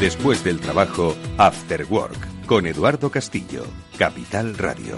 Después del trabajo, After Work, con Eduardo Castillo, Capital Radio.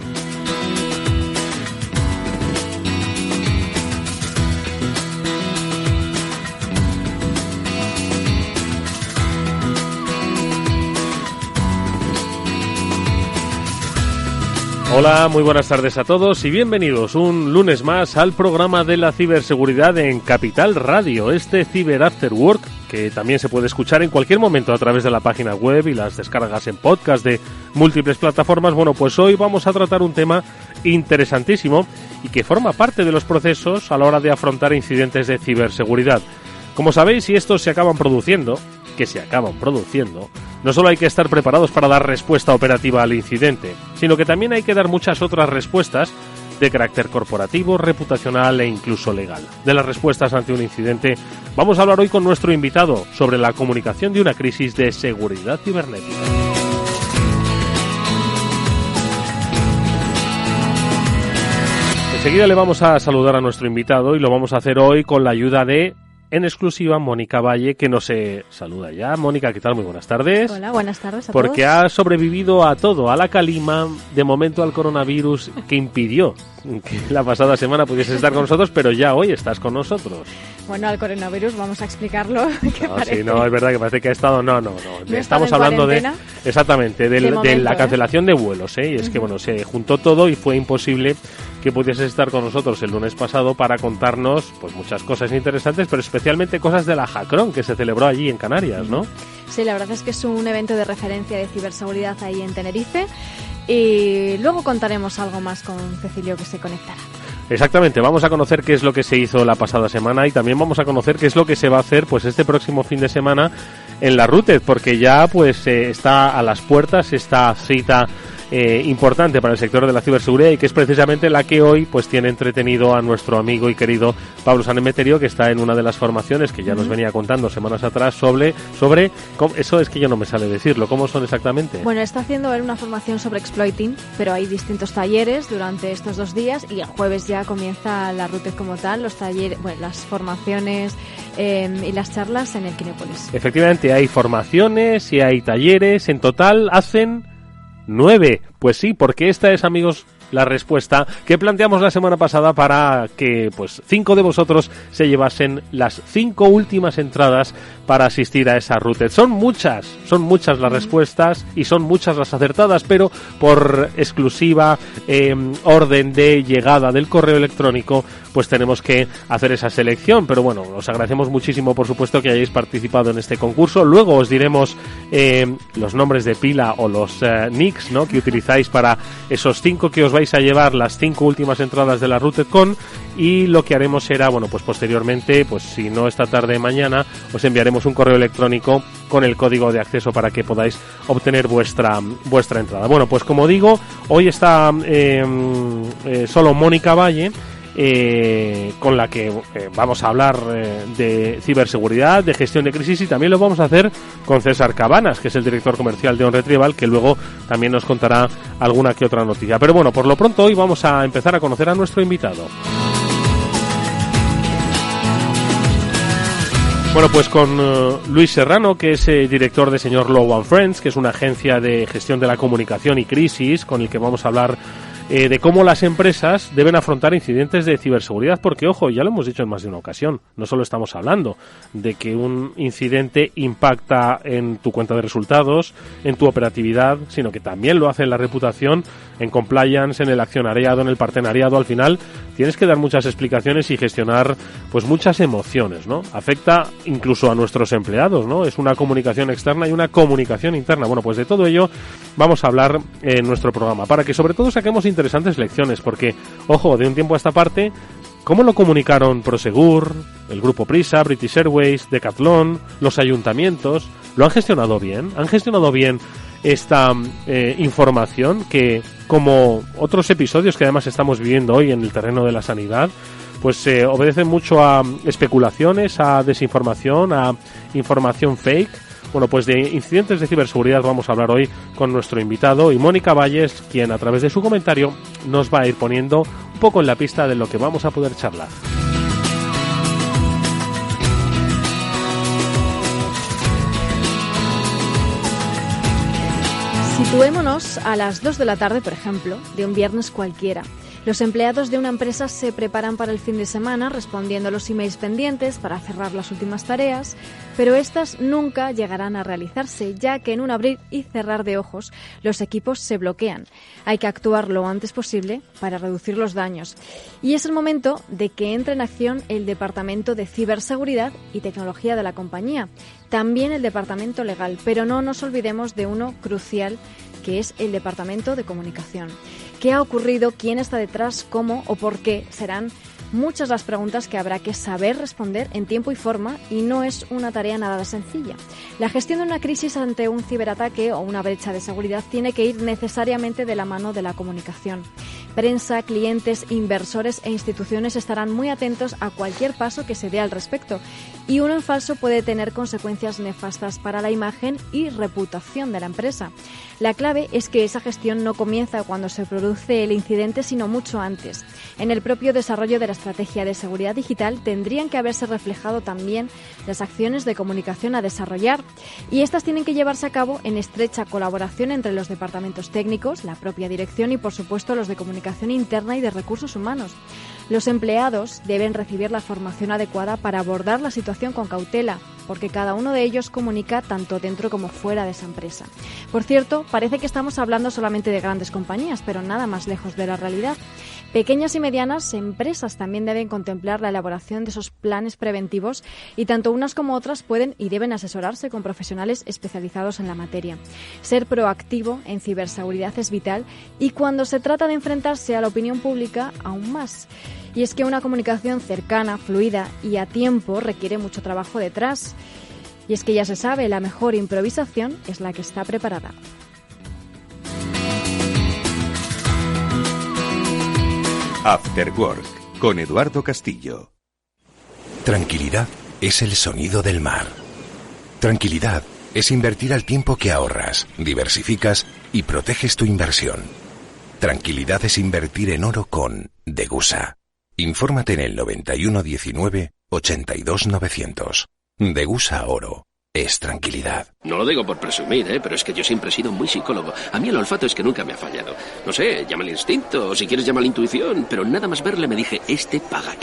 Hola, muy buenas tardes a todos y bienvenidos un lunes más al programa de la ciberseguridad en Capital Radio, este Cyber After Work, que también se puede escuchar en cualquier momento a través de la página web y las descargas en podcast de múltiples plataformas. Bueno, pues hoy vamos a tratar un tema interesantísimo y que forma parte de los procesos a la hora de afrontar incidentes de ciberseguridad. Como sabéis, si estos se acaban produciendo, no solo hay que estar preparados para dar respuesta operativa al incidente, sino que también hay que dar muchas otras respuestas de carácter corporativo, reputacional e incluso legal. De las respuestas ante un incidente vamos a hablar hoy con nuestro invitado sobre la comunicación de una crisis de seguridad cibernética. Enseguida le vamos a saludar a nuestro invitado y lo vamos a hacer hoy con la ayuda de, en exclusiva, Mónica Valle, que nos saluda ya. Mónica, ¿qué tal? Muy buenas tardes. Hola, buenas tardes a Porque todos. ha sobrevivido a todo, a la calima, de momento al coronavirus, que impidió que la pasada semana pudiese estar con nosotros, pero ya hoy estás con nosotros. Bueno, al coronavirus vamos a explicarlo. Sí, no, es verdad que parece que ha estado... No. Estamos hablando de... Exactamente, de la cancelación de vuelos, ¿eh? Y es que, bueno, se juntó todo y fue imposible que pudieses estar con nosotros el lunes pasado para contarnos pues muchas cosas interesantes, pero especialmente cosas de la Hackron que se celebró allí en Canarias, ¿no? Sí, la verdad es que es un evento de referencia de ciberseguridad ahí en Tenerife y luego contaremos algo más con Cecilio, que se conectará. Exactamente, vamos a conocer qué es lo que se hizo la pasada semana y también vamos a conocer qué es lo que se va a hacer pues este próximo fin de semana en la RUTED, porque ya pues está a las puertas esta cita importante para el sector de la ciberseguridad y que es precisamente la que hoy pues tiene entretenido a nuestro amigo y querido Pablo San Emeterio, que está en una de las formaciones que ya nos venía contando semanas atrás sobre eso. Es que yo no me sale decirlo, ¿cómo son exactamente? Bueno, está haciendo una formación sobre exploiting, pero hay distintos talleres durante estos 2 días y el jueves ya comienza la RUTED como tal, los talleres, bueno, las formaciones y las charlas en el Kinépolis. Efectivamente, hay formaciones y hay talleres, en total hacen 9, pues sí, porque esta es, amigos, la respuesta que planteamos la semana pasada para que pues 5 de vosotros se llevasen las 5 últimas entradas para asistir a esa RUTED. Son muchas las respuestas y son muchas las acertadas, pero por exclusiva orden de llegada del correo electrónico pues tenemos que hacer esa selección, pero bueno, os agradecemos muchísimo, por supuesto, que hayáis participado en este concurso. Luego os diremos los nombres de pila o los nicks, ¿no?, que utilizáis para esos 5 que os vais a llevar, las 5 últimas entradas de la RUTEDCon, y lo que haremos será, bueno, pues posteriormente, pues si no esta tarde, mañana, os enviaremos un correo electrónico con el código de acceso para que podáis obtener vuestra entrada. Bueno, pues como digo, hoy está solo Mónica Valle, con la que vamos a hablar de ciberseguridad, de gestión de crisis, y también lo vamos a hacer con César Cabanas, que es el director comercial de OnRetrieval, que luego también nos contará alguna que otra noticia. Pero bueno, por lo pronto hoy vamos a empezar a conocer a nuestro invitado. Bueno, pues con Luis Serrano, que es director de Señor Law & Friends, que es una agencia de gestión de la comunicación y crisis, con el que vamos a hablar de cómo las empresas deben afrontar incidentes de ciberseguridad, porque, ojo, ya lo hemos dicho en más de una ocasión, no solo estamos hablando de que un incidente impacta en tu cuenta de resultados, en tu operatividad, sino que también lo hace en la reputación, en compliance, en el accionariado, en el partenariado. Al final tienes que dar muchas explicaciones y gestionar pues muchas emociones, ¿no? Afecta incluso a nuestros empleados, ¿no? Es una comunicación externa y una comunicación interna. Bueno, pues de todo ello vamos a hablar en nuestro programa, para que sobre todo saquemos interesantes lecciones, porque, ojo, de un tiempo a esta parte, ¿cómo lo comunicaron Prosegur, el Grupo Prisa, British Airways, Decathlon, los ayuntamientos? ¿Lo han gestionado bien? ¿Han gestionado bien esta información que, como otros episodios que además estamos viviendo hoy en el terreno de la sanidad, pues obedece mucho a especulaciones, a desinformación, a información fake? Bueno, pues de incidentes de ciberseguridad vamos a hablar hoy con nuestro invitado, y Mónica Valles, quien a través de su comentario nos va a ir poniendo un poco en la pista de lo que vamos a poder charlar. Situémonos a las 2 de la tarde, por ejemplo, de un viernes cualquiera. Los empleados de una empresa se preparan para el fin de semana respondiendo a los emails pendientes para cerrar las últimas tareas, pero estas nunca llegarán a realizarse, ya que en un abrir y cerrar de ojos los equipos se bloquean. Hay que actuar lo antes posible para reducir los daños. Y es el momento de que entre en acción el Departamento de Ciberseguridad y Tecnología de la compañía, también el Departamento Legal, pero no nos olvidemos de uno crucial, que es el Departamento de Comunicación. ¿Qué ha ocurrido? ¿Quién está detrás? ¿Cómo o por qué? Serán muchas las preguntas que habrá que saber responder en tiempo y forma, y no es una tarea nada sencilla. La gestión de una crisis ante un ciberataque o una brecha de seguridad tiene que ir necesariamente de la mano de la comunicación. Prensa, clientes, inversores e instituciones estarán muy atentos a cualquier paso que se dé al respecto, y uno en falso puede tener consecuencias nefastas para la imagen y reputación de la empresa. La clave es que esa gestión no comienza cuando se produce el incidente, sino mucho antes. En el propio desarrollo de la estrategia de seguridad digital tendrían que haberse reflejado también las acciones de comunicación a desarrollar, y estas tienen que llevarse a cabo en estrecha colaboración entre los departamentos técnicos, la propia dirección y, por supuesto, los de comunicación interna y de recursos humanos. Los empleados deben recibir la formación adecuada para abordar la situación con cautela, porque cada uno de ellos comunica tanto dentro como fuera de esa empresa. Por cierto, parece que estamos hablando solamente de grandes compañías, pero nada más lejos de la realidad. Pequeñas y medianas empresas también deben contemplar la elaboración de esos planes preventivos, y tanto unas como otras pueden y deben asesorarse con profesionales especializados en la materia. Ser proactivo en ciberseguridad es vital, y cuando se trata de enfrentarse a la opinión pública, aún más. Y es que una comunicación cercana, fluida y a tiempo requiere mucho trabajo detrás. Y es que ya se sabe, la mejor improvisación es la que está preparada. After Work, con Eduardo Castillo. Tranquilidad es el sonido del mar. Tranquilidad es invertir al tiempo que ahorras, diversificas y proteges tu inversión. Tranquilidad es invertir en oro con Degusa. Infórmate en el 91 19 82 900. Degusa Oro. Es tranquilidad. No lo digo por presumir, pero es que yo siempre he sido muy psicólogo. A mí el olfato es que nunca me ha fallado. No sé, llama el instinto, o si quieres llama la intuición, pero nada más verle me dije, este paga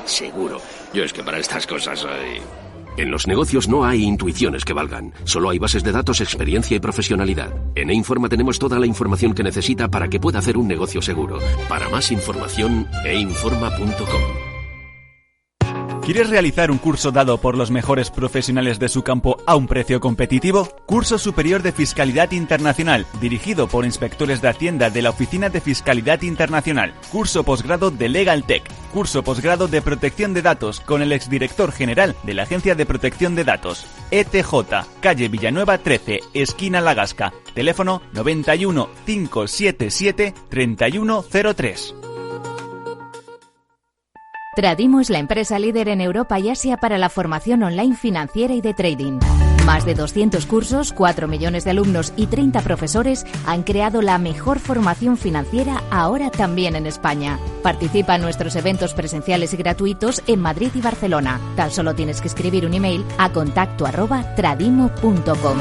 seguro. Yo es que para estas cosas soy... En los negocios no hay intuiciones que valgan. Solo hay bases de datos, experiencia y profesionalidad. En E-Informa tenemos toda la información que necesita para que pueda hacer un negocio seguro. Para más información, einforma.com. ¿Quieres realizar un curso dado por los mejores profesionales de su campo a un precio competitivo? Curso Superior de Fiscalidad Internacional, dirigido por inspectores de Hacienda de la Oficina de Fiscalidad Internacional. Curso posgrado de Legal Tech. Curso posgrado de Protección de Datos con el exdirector general de la Agencia de Protección de Datos. ETJ, calle Villanueva 13, esquina La Gasca. Teléfono 91 577 3103. Tradimo es la empresa líder en Europa y Asia para la formación online financiera y de trading. Más de 200 cursos, 4 millones de alumnos y 30 profesores han creado la mejor formación financiera ahora también en España. Participa en nuestros eventos presenciales y gratuitos en Madrid y Barcelona. Tan solo tienes que escribir un email a contacto@tradimo.com.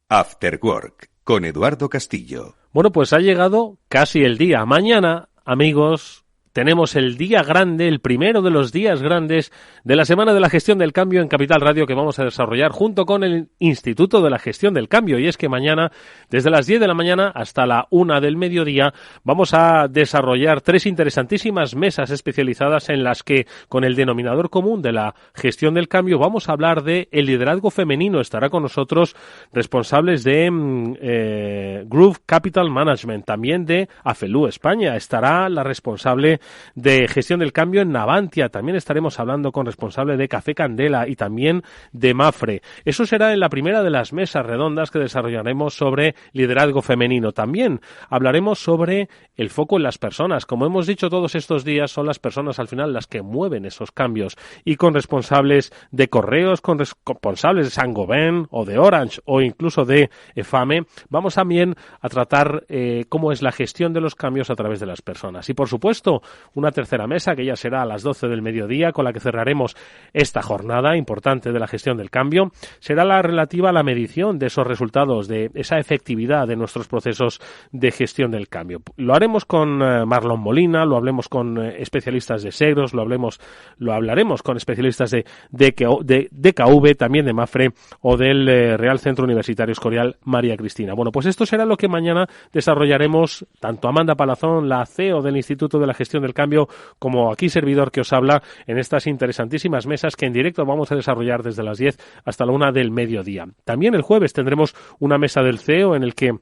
After Work, con Eduardo Castillo. Bueno, pues ha llegado casi el día. Mañana, amigos, tenemos el día grande, el primero de los días grandes de la Semana de la Gestión del Cambio en Capital Radio, que vamos a desarrollar junto con el Instituto de la Gestión del Cambio. Y es que mañana, desde las 10 de la mañana hasta la 1 del mediodía, vamos a desarrollar 3 interesantísimas mesas especializadas en las que, con el denominador común de la gestión del cambio, vamos a hablar de el liderazgo femenino. Estará con nosotros responsables de Groove Capital Management, también de Afelú España. Estará la responsable de gestión del cambio en Navantia. También estaremos hablando con responsable de Café Candela y también de Mafre. Eso será en la primera de las mesas redondas que desarrollaremos sobre liderazgo femenino. También hablaremos sobre el foco en las personas. Como hemos dicho todos estos días, son las personas al final las que mueven esos cambios. Y con responsables de Correos, con responsables de Saint-Gobain o de Orange o incluso de EFAME, vamos también a tratar cómo es la gestión de los cambios a través de las personas. Y por supuesto, una tercera mesa que ya será a las 12 del mediodía, con la que cerraremos esta jornada importante de la gestión del cambio. Será la relativa a la medición de esos resultados, de esa efectividad de nuestros procesos de gestión del cambio. Lo haremos con Marlon Molina, lo hablemos con especialistas de Segros, lo hablaremos con especialistas de DKV, también de Mafre o del Real Centro Universitario Escorial María Cristina. Bueno, pues esto será lo que mañana desarrollaremos tanto Amanda Palazón, la CEO del Instituto de la Gestión del Cambio, como aquí servidor que os habla en estas interesantísimas mesas que en directo vamos a desarrollar desde las 10 hasta la 1 del mediodía. También el jueves tendremos una mesa del CEO en el que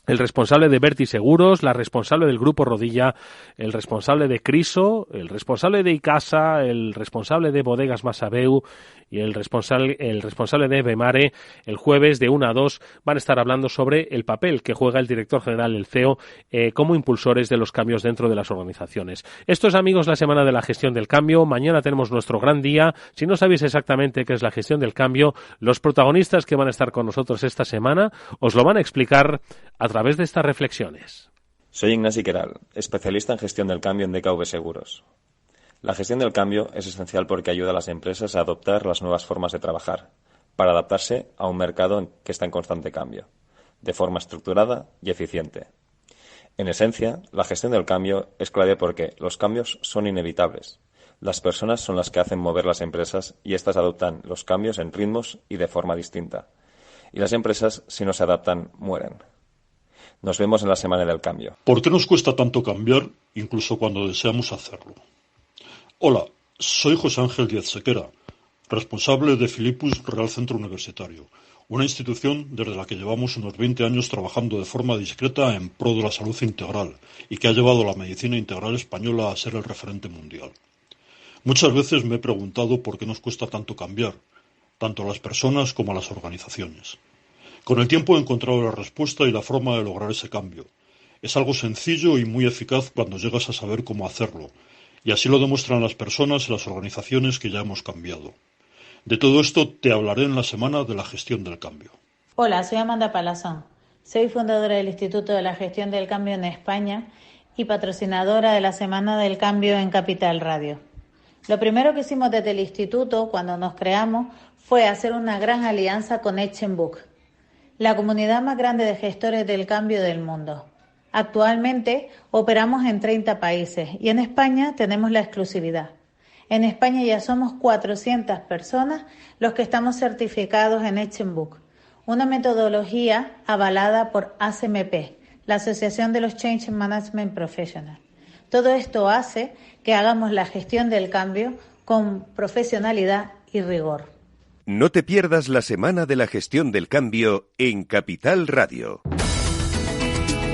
el responsable de Berti Seguros, la responsable del Grupo Rodilla, el responsable de Criso, el responsable de Icasa, el responsable de Bodegas Masabeu y el responsable de Bemare, el jueves de 1 a 2 van a estar hablando sobre el papel que juega el director general, el CEO, como impulsores de los cambios dentro de las organizaciones. Esto es, amigos, la semana de la gestión del cambio. Mañana tenemos nuestro gran día. Si no sabéis exactamente qué es la gestión del cambio, los protagonistas que van a estar con nosotros esta semana os lo van a explicar a través de estas reflexiones. Soy Ignasi Queral, especialista en gestión del cambio en DKV Seguros. La gestión del cambio es esencial porque ayuda a las empresas a adoptar las nuevas formas de trabajar, para adaptarse a un mercado que está en constante cambio, de forma estructurada y eficiente. En esencia, la gestión del cambio es clave porque los cambios son inevitables. Las personas son las que hacen mover las empresas y éstas adoptan los cambios en ritmos y de forma distinta. Y las empresas, si no se adaptan, mueren. Nos vemos en la semana del cambio. ¿Por qué nos cuesta tanto cambiar, incluso cuando deseamos hacerlo? Hola, soy José Ángel Díaz Sequera, responsable de Filipus Real Centro Universitario, una institución desde la que llevamos unos 20 años trabajando de forma discreta en pro de la salud integral y que ha llevado la medicina integral española a ser el referente mundial. Muchas veces me he preguntado por qué nos cuesta tanto cambiar, tanto a las personas como a las organizaciones. Con el tiempo he encontrado la respuesta y la forma de lograr ese cambio. Es algo sencillo y muy eficaz cuando llegas a saber cómo hacerlo, y así lo demuestran las personas y las organizaciones que ya hemos cambiado. De todo esto te hablaré en la semana de la gestión del cambio. Hola, soy Amanda Palazón. Soy fundadora del Instituto de la Gestión del Cambio en España y patrocinadora de la Semana del Cambio en Capital Radio. Lo primero que hicimos desde el instituto, cuando nos creamos, fue hacer una gran alianza con Echenbook, la comunidad más grande de gestores del cambio del mundo. Actualmente operamos en 30 países y en España tenemos la exclusividad. En España ya somos 400 personas los que estamos certificados en Echenbook, una metodología avalada por ACMP, la Asociación de los Change Management Professionals. Todo esto hace que hagamos la gestión del cambio con profesionalidad y rigor. No te pierdas la semana de la gestión del cambio en Capital Radio.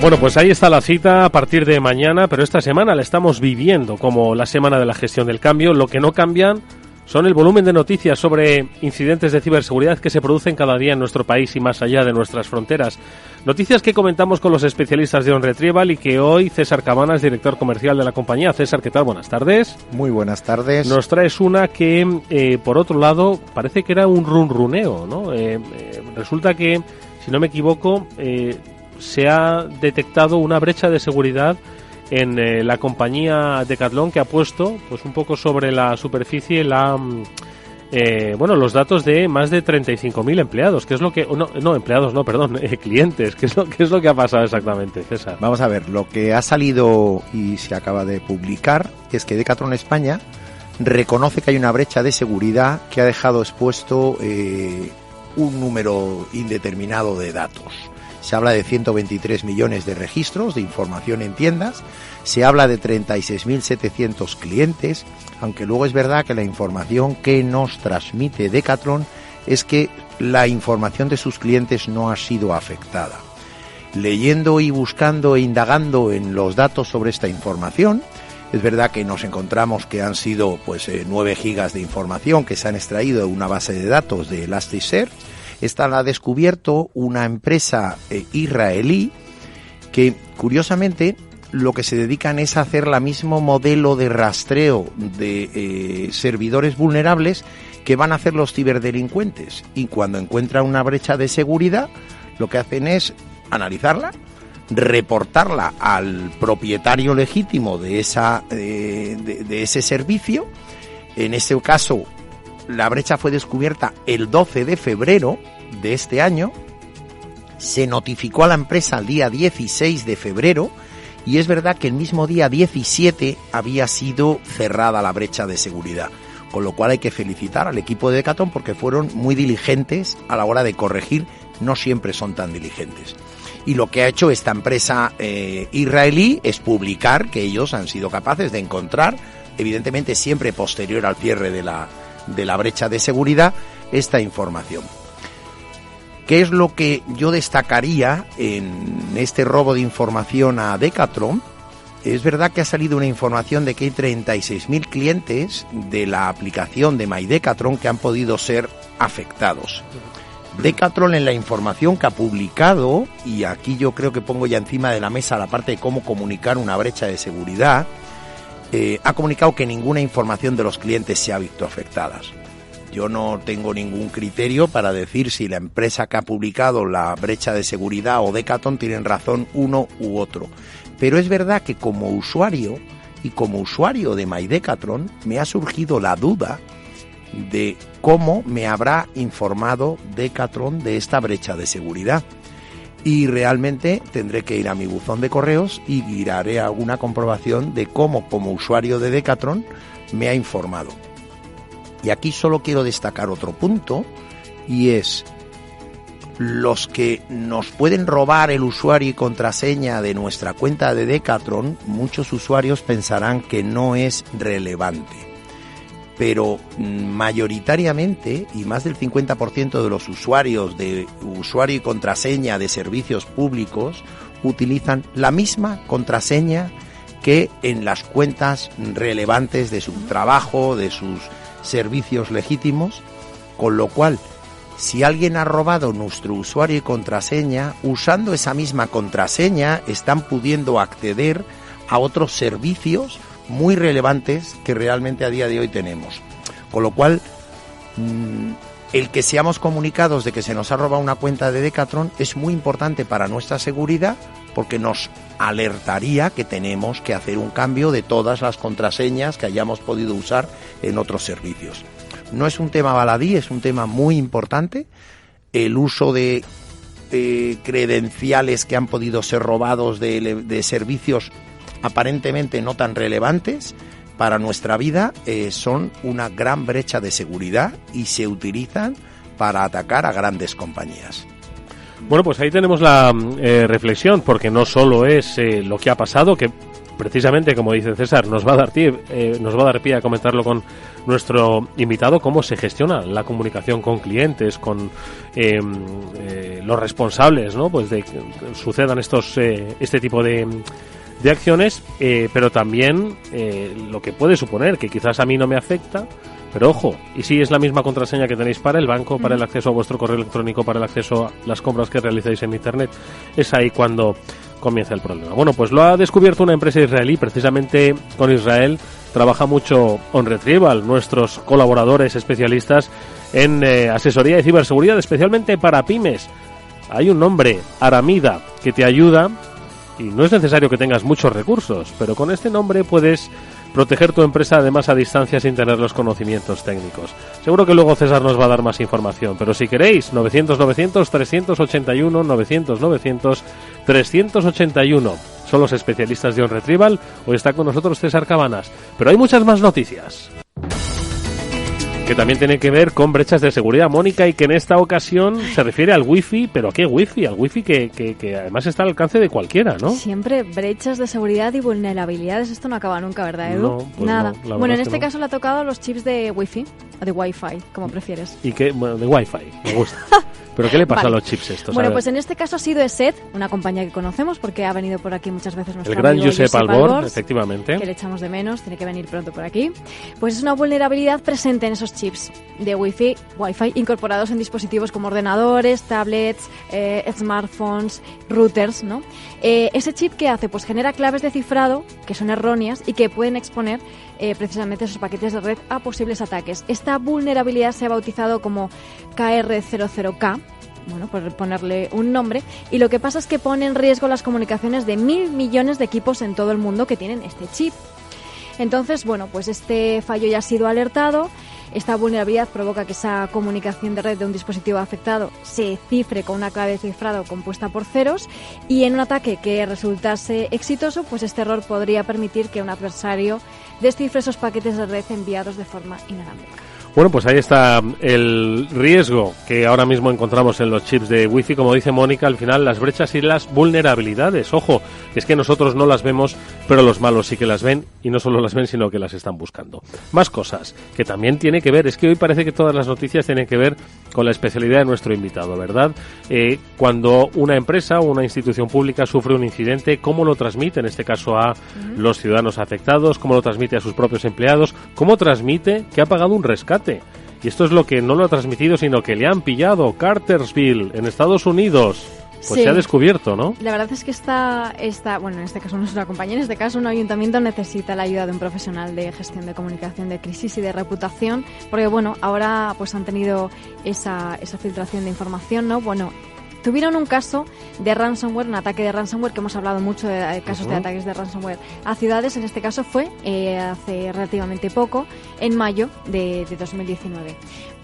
Bueno, pues ahí está la cita a partir de mañana, pero esta semana la estamos viviendo como la semana de la gestión del cambio. Lo que no cambian son el volumen de noticias sobre incidentes de ciberseguridad que se producen cada día en nuestro país y más allá de nuestras fronteras. Noticias que comentamos con los especialistas de OnRetrieval y que hoy César Cabanas, director comercial de la compañía. César, ¿qué tal? Buenas tardes. Muy buenas tardes. Nos traes una que, por otro lado, parece que era un runruneo, ¿no? Resulta que, si no me equivoco, se ha detectado una brecha de seguridad en la compañía Decathlon, que ha puesto pues un poco sobre la superficie los datos de más de 35.000 empleados, que es lo que clientes, ¿qué es lo que ha pasado exactamente, César? Vamos a ver, lo que ha salido y se acaba de publicar es que Decathlon España reconoce que hay una brecha de seguridad que ha dejado expuesto un número indeterminado de datos. Se habla de 123 millones de registros de información en tiendas, se habla de 36.700 clientes, aunque luego es verdad que la información que nos transmite Decathlon es que la información de sus clientes no ha sido afectada. Leyendo y buscando e indagando en los datos sobre esta información, es verdad que nos encontramos que han sido 9 gigas de información que se han extraído de una base de datos de Elasticsearch. Esta la ha descubierto una empresa israelí que, curiosamente, lo que se dedican es a hacer el mismo modelo de rastreo de servidores vulnerables que van a hacer los ciberdelincuentes. Y cuando encuentran una brecha de seguridad, lo que hacen es analizarla, reportarla al propietario legítimo de ese servicio. En este caso, la brecha fue descubierta el 12 de febrero de este año. Se notificó a la empresa el día 16 de febrero y es verdad que el mismo día 17 había sido cerrada la brecha de seguridad. Con lo cual hay que felicitar al equipo de Decathlon porque fueron muy diligentes a la hora de corregir. No siempre son tan diligentes. Y lo que ha hecho esta empresa israelí es publicar que ellos han sido capaces de encontrar, evidentemente siempre posterior al cierre de la brecha de seguridad, esta información. ¿Qué es lo que yo destacaría en este robo de información a Decathlon? Es verdad que ha salido una información de que hay 36.000 clientes de la aplicación de My Decathlon que han podido ser afectados. Decathlon, en la información que ha publicado, y aquí yo creo que pongo ya encima de la mesa la parte de cómo comunicar una brecha de seguridad, ha comunicado que ninguna información de los clientes se ha visto afectadas. Yo no tengo ningún criterio para decir si la empresa que ha publicado la brecha de seguridad o Decathlon tienen razón uno u otro. Pero es verdad que como usuario de My Decathlon me ha surgido la duda de cómo me habrá informado Decathlon de esta brecha de seguridad. Y realmente tendré que ir a mi buzón de correos y haré alguna comprobación de cómo como usuario de Decathlon me ha informado. Y aquí solo quiero destacar otro punto, y es los que nos pueden robar el usuario y contraseña de nuestra cuenta de Decathlon. Muchos usuarios pensarán que no es relevante, pero mayoritariamente, y más del 50% de los usuarios de usuario y contraseña de servicios públicos utilizan la misma contraseña que en las cuentas relevantes de su trabajo, de sus servicios legítimos, con lo cual, si alguien ha robado nuestro usuario y contraseña, usando esa misma contraseña están pudiendo acceder a otros servicios muy relevantes que realmente a día de hoy tenemos. Con lo cual, el que seamos comunicados de que se nos ha robado una cuenta de Decathlon es muy importante para nuestra seguridad, porque nos alertaría que tenemos que hacer un cambio de todas las contraseñas que hayamos podido usar en otros servicios. No es un tema baladí, es un tema muy importante. El uso de credenciales que han podido ser robados de servicios aparentemente no tan relevantes para nuestra vida son una gran brecha de seguridad y se utilizan para atacar a grandes compañías. Bueno, pues ahí tenemos la reflexión, porque no solo es lo que ha pasado, que precisamente, como dice César, nos va a dar pie a comentarlo con nuestro invitado, cómo se gestiona la comunicación con clientes, con los responsables, ¿no? Pues de que sucedan este tipo de acciones, pero también lo que puede suponer, que quizás a mí no me afecta, pero ojo, y si es la misma contraseña que tenéis para el banco, para el acceso a vuestro correo electrónico, para el acceso a las compras que realizáis en Internet, es ahí cuando comienza el problema. Bueno, pues lo ha descubierto una empresa israelí. Precisamente con Israel trabaja mucho OnRetrieval, nuestros colaboradores especialistas en asesoría de ciberseguridad, especialmente para pymes. Hay un nombre, Aramida, que te ayuda, y no es necesario que tengas muchos recursos, pero con este nombre puedes proteger tu empresa además a distancia sin tener los conocimientos técnicos. Seguro que luego César nos va a dar más información, pero si queréis, 900-900-381, 900-900-381. Son los especialistas de OnRetrieval. Hoy está con nosotros César Cabanas, pero hay muchas más noticias que también tiene que ver con brechas de seguridad, Mónica, y que en esta ocasión se refiere al wifi. ¿Pero a qué wifi? Al wifi que además está al alcance de cualquiera, ¿no? Siempre brechas de seguridad y vulnerabilidades. Esto no acaba nunca, ¿verdad, Edu? No, pues nada. No, bueno, en este caso le ha tocado los chips de wifi, o de wifi, como prefieres. ¿Y qué? Bueno, de wifi, me gusta. ¿Pero qué le pasa a los chips estos? Bueno, pues en este caso ha sido ESET, una compañía que conocemos porque ha venido por aquí muchas veces nuestro amigo Josep Albor, efectivamente, que le echamos de menos, tiene que venir pronto por aquí. Pues es una vulnerabilidad presente en esos chips de Wi-Fi incorporados en dispositivos como ordenadores, tablets, smartphones, routers, ¿no? Ese chip, ¿qué hace? Pues genera claves de cifrado que son erróneas y que pueden exponer precisamente esos paquetes de red a posibles ataques. Esta vulnerabilidad se ha bautizado como KR00K bueno, por ponerle un nombre, y lo que pasa es que pone en riesgo las comunicaciones de 1.000 millones de equipos en todo el mundo que tienen este chip. Entonces, bueno, pues este fallo ya ha sido alertado. Esta vulnerabilidad provoca que esa comunicación de red de un dispositivo afectado se cifre con una clave de cifrado compuesta por ceros, y en un ataque que resultase exitoso, pues este error podría permitir que un adversario descifre esos paquetes de red enviados de forma inalámbrica. Bueno, pues ahí está el riesgo que ahora mismo encontramos en los chips de Wi-Fi. Como dice Mónica, al final las brechas y las vulnerabilidades. Ojo, es que nosotros no las vemos, pero los malos sí que las ven, y no solo las ven, sino que las están buscando. Más cosas que también tiene que ver, es que hoy parece que todas las noticias tienen que ver con la especialidad de nuestro invitado, ¿verdad? Cuando una empresa o una institución pública sufre un incidente, ¿cómo lo transmite, en este caso a los ciudadanos afectados? ¿Cómo lo transmite a sus propios empleados? ¿Cómo transmite que ha pagado un rescate? Y esto es lo que no lo ha transmitido, sino que le han pillado. Cartersville, en Estados Unidos. Pues sí, se ha descubierto, ¿no? La verdad es que bueno, en este caso no es una compañía, en este caso un ayuntamiento necesita la ayuda de un profesional de gestión de comunicación de crisis y de reputación, porque bueno, ahora pues han tenido esa filtración de información, ¿no? Bueno, tuvieron un caso de ransomware, un ataque de ransomware, que hemos hablado mucho de casos de ataques de ransomware a ciudades. En este caso fue hace relativamente poco, en mayo de 2019.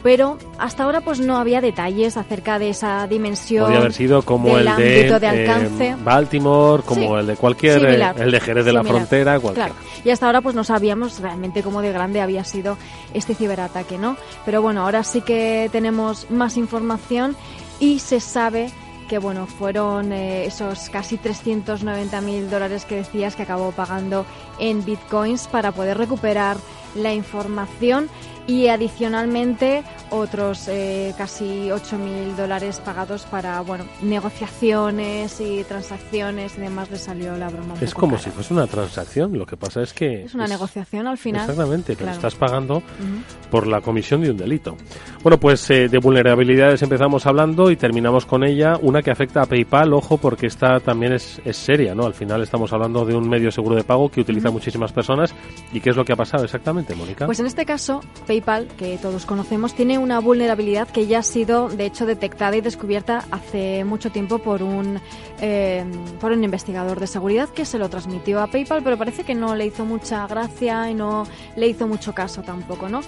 Pero hasta ahora pues no había detalles acerca de esa dimensión. Podría haber sido como el de alcance. Baltimore, como el de cualquier, el de Jerez de la Frontera, cualquiera. Claro. Y hasta ahora pues no sabíamos realmente cómo de grande había sido este ciberataque, ¿no? Pero bueno, ahora sí que tenemos más información y se sabe que bueno, fueron esos casi $390.000 que decías que acabó pagando en bitcoins para poder recuperar la información, y adicionalmente otros casi $8.000 pagados para negociaciones y transacciones y demás. Le salió la broma un Es poco como cara. Si fuese una transacción, lo que pasa es que... Es una negociación al final. Exactamente, pero claro. Estás pagando por la comisión de un delito. Bueno, pues de vulnerabilidades empezamos hablando y terminamos con ella, una que afecta a PayPal, ojo, porque esta también es seria, ¿no? Al final estamos hablando de un medio seguro de pago que utiliza muchísimas personas. ¿Y qué es lo que ha pasado exactamente, Mónica? Pues en este caso, PayPal, que todos conocemos, tiene una vulnerabilidad que ya ha sido, de hecho, detectada y descubierta hace mucho tiempo por un investigador de seguridad que se lo transmitió a PayPal, pero parece que no le hizo mucha gracia y no le hizo mucho caso tampoco, ¿no?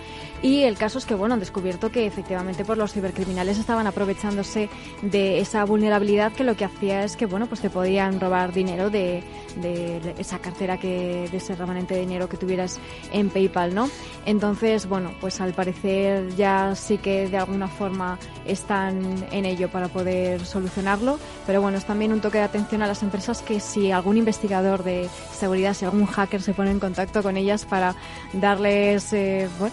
Y el caso es que, han descubierto que efectivamente pues los cibercriminales estaban aprovechándose de esa vulnerabilidad, que lo que hacía es que, pues te podían robar dinero de esa cartera, de ese remanente de dinero que tuvieras en PayPal, ¿no? Entonces, pues al parecer ya sí que de alguna forma están en ello para poder solucionarlo, pero es también un toque de atención a las empresas, que si algún investigador de seguridad, si algún hacker se pone en contacto con ellas para darles,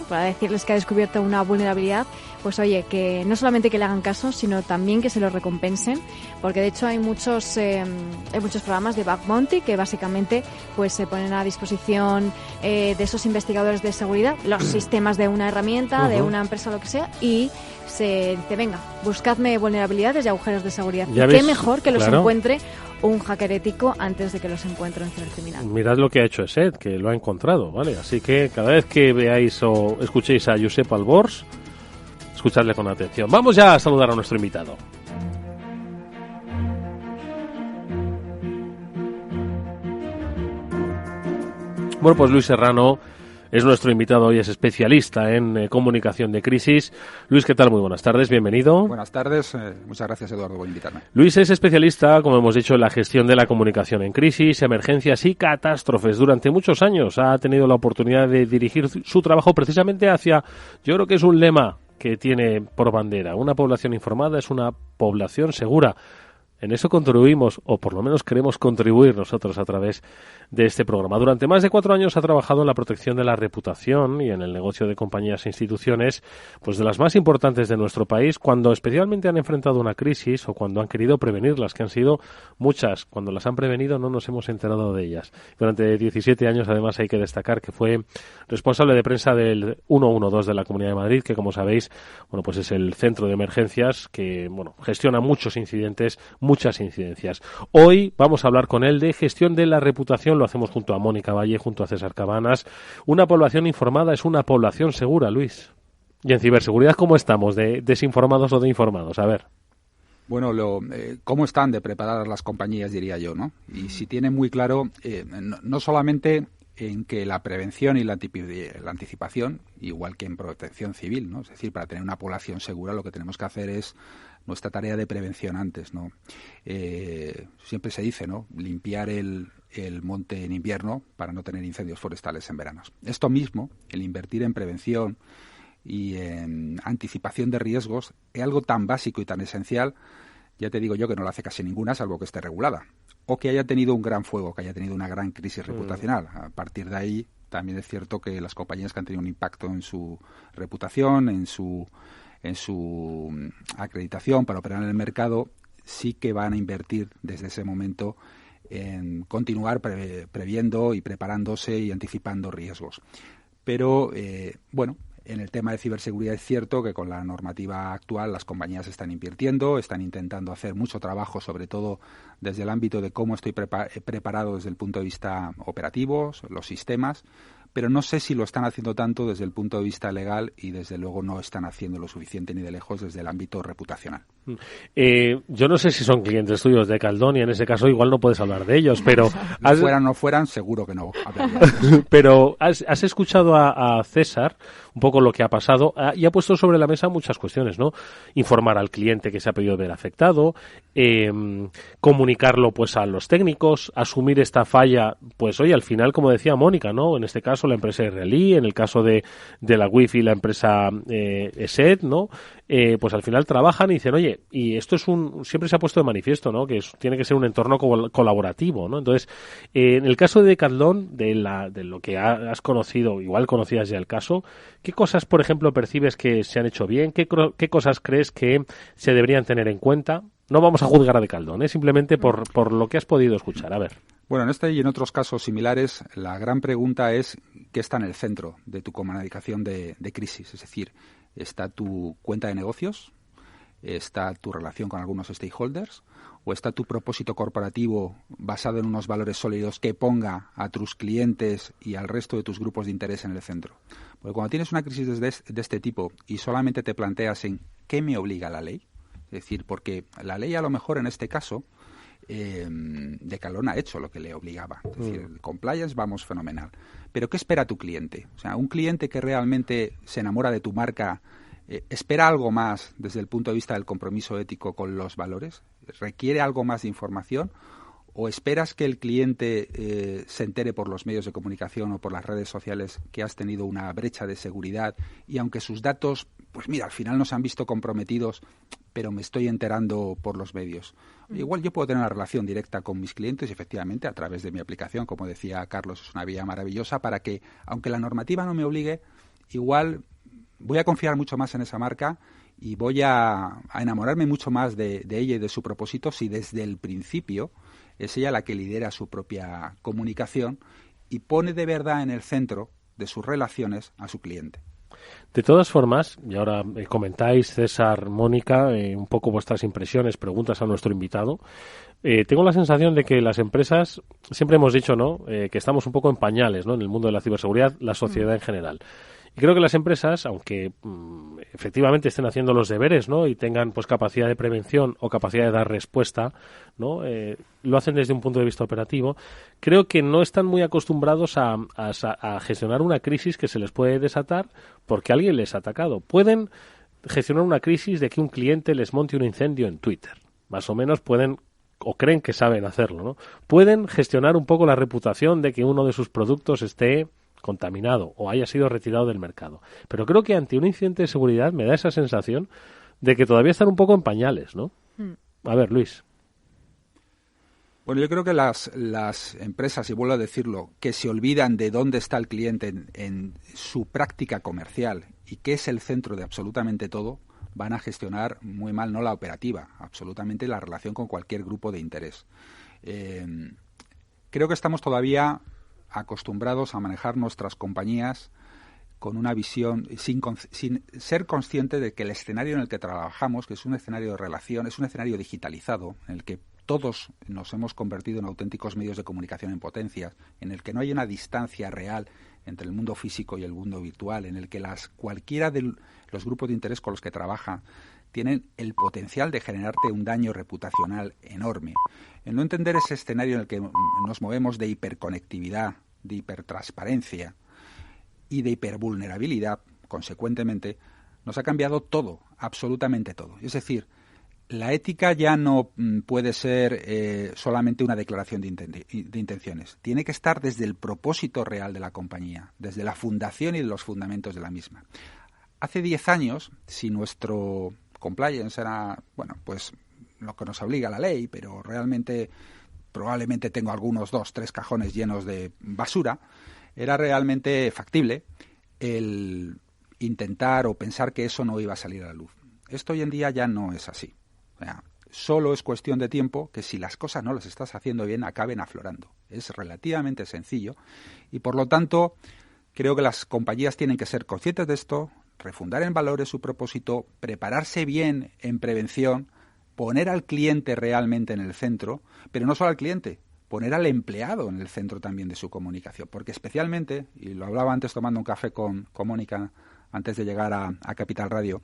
para decirles que ha descubierto una vulnerabilidad, pues oye, que no solamente que le hagan caso, sino también que se lo recompensen, porque de hecho hay muchos programas de bug bounty que básicamente pues se ponen a disposición de esos investigadores de seguridad, los sistemas de una herramienta, de una empresa, lo que sea, y se dice, venga, buscadme vulnerabilidades y agujeros de seguridad. Y qué mejor que los encuentre un hacker ético antes de que los encuentre un cibercriminal. Mirad lo que ha hecho ESET, que lo ha encontrado, ¿vale? Así que cada vez que veáis o escuchéis a Josep Albors, escuchadle con atención. Vamos ya a saludar a nuestro invitado. Bueno, pues Luis Serrano es nuestro invitado hoy, es especialista en comunicación de crisis. Luis, ¿qué tal? Muy buenas tardes, bienvenido. Buenas tardes, muchas gracias, Eduardo, por invitarme. Luis es especialista, como hemos dicho, en la gestión de la comunicación en crisis, emergencias y catástrofes. Durante muchos años ha tenido la oportunidad de dirigir su trabajo precisamente hacia, yo creo que es un lema que tiene por bandera: una población informada es una población segura. En eso contribuimos, o por lo menos queremos contribuir nosotros a través de este programa. Durante más de 4 años ha trabajado en la protección de la reputación y en el negocio de compañías e instituciones, pues de las más importantes de nuestro país, cuando especialmente han enfrentado una crisis o cuando han querido prevenirlas, que han sido muchas. Cuando las han prevenido no nos hemos enterado de ellas. Durante 17 años, además, hay que destacar que fue responsable de prensa del 112 de la Comunidad de Madrid, que, como sabéis, pues es el centro de emergencias que, gestiona muchos incidentes, muchas incidencias. Hoy vamos a hablar con él de gestión de la reputación. Lo hacemos junto a Mónica Valle, junto a César Cabanas. Una población informada es una población segura, Luis. Y en ciberseguridad, ¿cómo estamos? ¿De desinformados o de informados? A ver. Bueno, cómo están de preparadas las compañías, diría yo, ¿no? Y si tienen muy claro, no solamente en que la prevención y la anticipación, igual que en protección civil, ¿no? Es decir, para tener una población segura lo que tenemos que hacer es nuestra tarea de prevención antes, ¿no? Siempre se dice, ¿no? Limpiar el monte en invierno para no tener incendios forestales en veranos. Esto mismo, el invertir en prevención y en anticipación de riesgos, es algo tan básico y tan esencial, ya te digo yo que no lo hace casi ninguna, salvo que esté regulada, o que haya tenido un gran fuego, que haya tenido una gran crisis reputacional. A partir de ahí, también es cierto que las compañías que han tenido un impacto en su reputación, en su acreditación para operar en el mercado, sí que van a invertir desde ese momento en continuar previendo y preparándose y anticipando riesgos. Pero, en el tema de ciberseguridad es cierto que con la normativa actual las compañías están invirtiendo, están intentando hacer mucho trabajo, sobre todo desde el ámbito de cómo estoy preparado desde el punto de vista operativo, los sistemas, pero no sé si lo están haciendo tanto desde el punto de vista legal y desde luego no están haciendo lo suficiente ni de lejos desde el ámbito reputacional. Yo no sé si son clientes tuyos de Caldón y en ese caso igual no puedes hablar de ellos, pero... No fueran, seguro que no. Pero has escuchado a César un poco lo que ha pasado y ha puesto sobre la mesa muchas cuestiones, ¿no? Informar al cliente que se ha pedido ver afectado, comunicarlo pues a los técnicos, asumir esta falla, pues oye, al final, como decía Mónica, ¿no? En este caso la empresa israelí, en el caso de la Wi-Fi la empresa ESET, ¿no? Pues al final trabajan y dicen, oye, y esto siempre se ha puesto de manifiesto, ¿no? Que tiene que ser un entorno colaborativo, ¿no? Entonces, en el caso de Decathlon, de lo que has conocido, igual conocías ya el caso, ¿qué cosas, por ejemplo, percibes que se han hecho bien? ¿Qué cosas crees que se deberían tener en cuenta? No vamos a juzgar a Decathlon, simplemente por lo que has podido escuchar. A ver. Bueno, en este y en otros casos similares, la gran pregunta es ¿qué está en el centro de tu comunicación de crisis? Es decir, ¿está tu cuenta de negocios? ¿Está tu relación con algunos stakeholders? ¿O está tu propósito corporativo basado en unos valores sólidos que ponga a tus clientes y al resto de tus grupos de interés en el centro? Porque cuando tienes una crisis de este tipo y solamente te planteas en ¿qué me obliga la ley? Es decir, porque la ley a lo mejor en este caso Decathlon ha hecho lo que le obligaba. Es decir, el compliance vamos fenomenal. Pero ¿qué espera tu cliente? O sea, un cliente que realmente se enamora de tu marca, ¿espera algo más desde el punto de vista del compromiso ético con los valores? ¿Requiere algo más de información? ¿O esperas que el cliente se entere por los medios de comunicación o por las redes sociales que has tenido una brecha de seguridad y aunque sus datos, pues mira, al final no se han visto comprometidos, pero me estoy enterando por los medios? Igual yo puedo tener una relación directa con mis clientes y efectivamente a través de mi aplicación, como decía Carlos, es una vía maravillosa para que, aunque la normativa no me obligue, igual voy a confiar mucho más en esa marca y voy a enamorarme mucho más de ella y de su propósito si desde el principio es ella la que lidera su propia comunicación y pone de verdad en el centro de sus relaciones a su cliente. De todas formas, y ahora comentáis, César, Mónica, un poco vuestras impresiones, preguntas a nuestro invitado. Tengo la sensación de que las empresas, siempre hemos dicho, ¿no?, que estamos un poco en pañales, ¿no?, en el mundo de la ciberseguridad, la sociedad en general. Y creo que las empresas, aunque efectivamente estén haciendo los deberes, ¿no?, y tengan pues capacidad de prevención o capacidad de dar respuesta, ¿no?, lo hacen desde un punto de vista operativo, creo que no están muy acostumbrados a gestionar una crisis que se les puede desatar porque alguien les ha atacado. Pueden gestionar una crisis de que un cliente les monte un incendio en Twitter. Más o menos pueden o creen que saben hacerlo, ¿no? Pueden gestionar un poco la reputación de que uno de sus productos esté contaminado o haya sido retirado del mercado. Pero creo que ante un incidente de seguridad me da esa sensación de que todavía están un poco en pañales, ¿no? A ver, Luis. Bueno, yo creo que las empresas, y vuelvo a decirlo, que se olvidan de dónde está el cliente en su práctica comercial y que es el centro de absolutamente todo, van a gestionar muy mal, no la operativa, absolutamente la relación con cualquier grupo de interés. Creo que estamos todavía acostumbrados a manejar nuestras compañías con una visión, sin ser consciente de que el escenario en el que trabajamos, que es un escenario de relación, es un escenario digitalizado, en el que todos nos hemos convertido en auténticos medios de comunicación en potencias, en el que no hay una distancia real entre el mundo físico y el mundo virtual, en el que cualquiera de los grupos de interés con los que trabaja tienen el potencial de generarte un daño reputacional enorme. El no entender ese escenario en el que nos movemos de hiperconectividad, de hipertransparencia y de hipervulnerabilidad, consecuentemente, nos ha cambiado todo, absolutamente todo. Es decir, la ética ya no puede ser solamente una declaración de intenciones. Tiene que estar desde el propósito real de la compañía, desde la fundación y de los fundamentos de la misma. Hace 10 años, si nuestro compliance era, bueno, pues lo que nos obliga la ley, pero realmente probablemente tengo algunos 2, 3 cajones llenos de basura, era realmente factible el intentar o pensar que eso no iba a salir a la luz. Esto hoy en día ya no es así. O sea, solo es cuestión de tiempo que si las cosas no las estás haciendo bien acaben aflorando. Es relativamente sencillo y por lo tanto creo que las compañías tienen que ser conscientes de esto, refundar en valores su propósito, prepararse bien en prevención, poner al cliente realmente en el centro, pero no solo al cliente, poner al empleado en el centro también de su comunicación, porque especialmente, y lo hablaba antes tomando un café con Mónica antes de llegar a Capital Radio,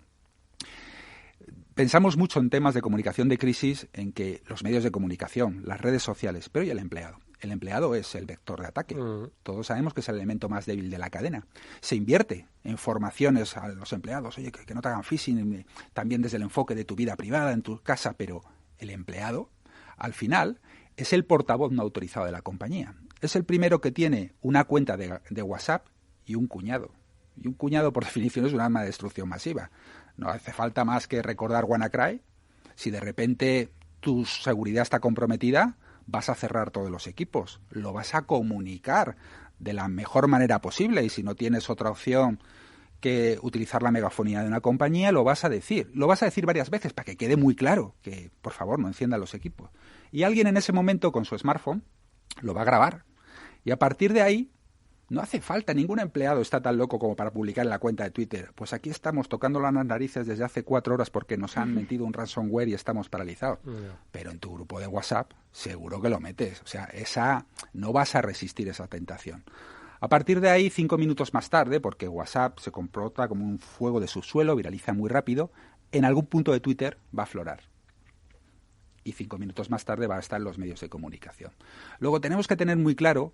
pensamos mucho en temas de comunicación de crisis, en que los medios de comunicación, las redes sociales, pero ¿y el empleado? El empleado es el vector de ataque. Todos sabemos que es el elemento más débil de la cadena. Se invierte en formaciones a los empleados, oye, que no te hagan phishing, también desde el enfoque de tu vida privada, en tu casa, pero el empleado, al final, es el portavoz no autorizado de la compañía. Es el primero que tiene una cuenta de WhatsApp y un cuñado. Y un cuñado, por definición, es un arma de destrucción masiva. No hace falta más que recordar WannaCry. Si de repente tu seguridad está comprometida, vas a cerrar todos los equipos. Lo vas a comunicar de la mejor manera posible y si no tienes otra opción que utilizar la megafonía de una compañía, lo vas a decir. Lo vas a decir varias veces para que quede muy claro que, por favor, no enciendan los equipos. Y alguien en ese momento con su smartphone lo va a grabar. Y a partir de ahí, no hace falta, ningún empleado está tan loco como para publicar en la cuenta de Twitter. Pues aquí estamos tocando las narices desde hace 4 horas porque nos han metido un ransomware y estamos paralizados. Pero en tu grupo de WhatsApp seguro que lo metes. O sea, no vas a resistir esa tentación. A partir de ahí, 5 minutos más tarde, porque WhatsApp se comporta como un fuego de subsuelo, viraliza muy rápido, en algún punto de Twitter va a aflorar. Y 5 minutos más tarde va a estar en los medios de comunicación. Luego tenemos que tener muy claro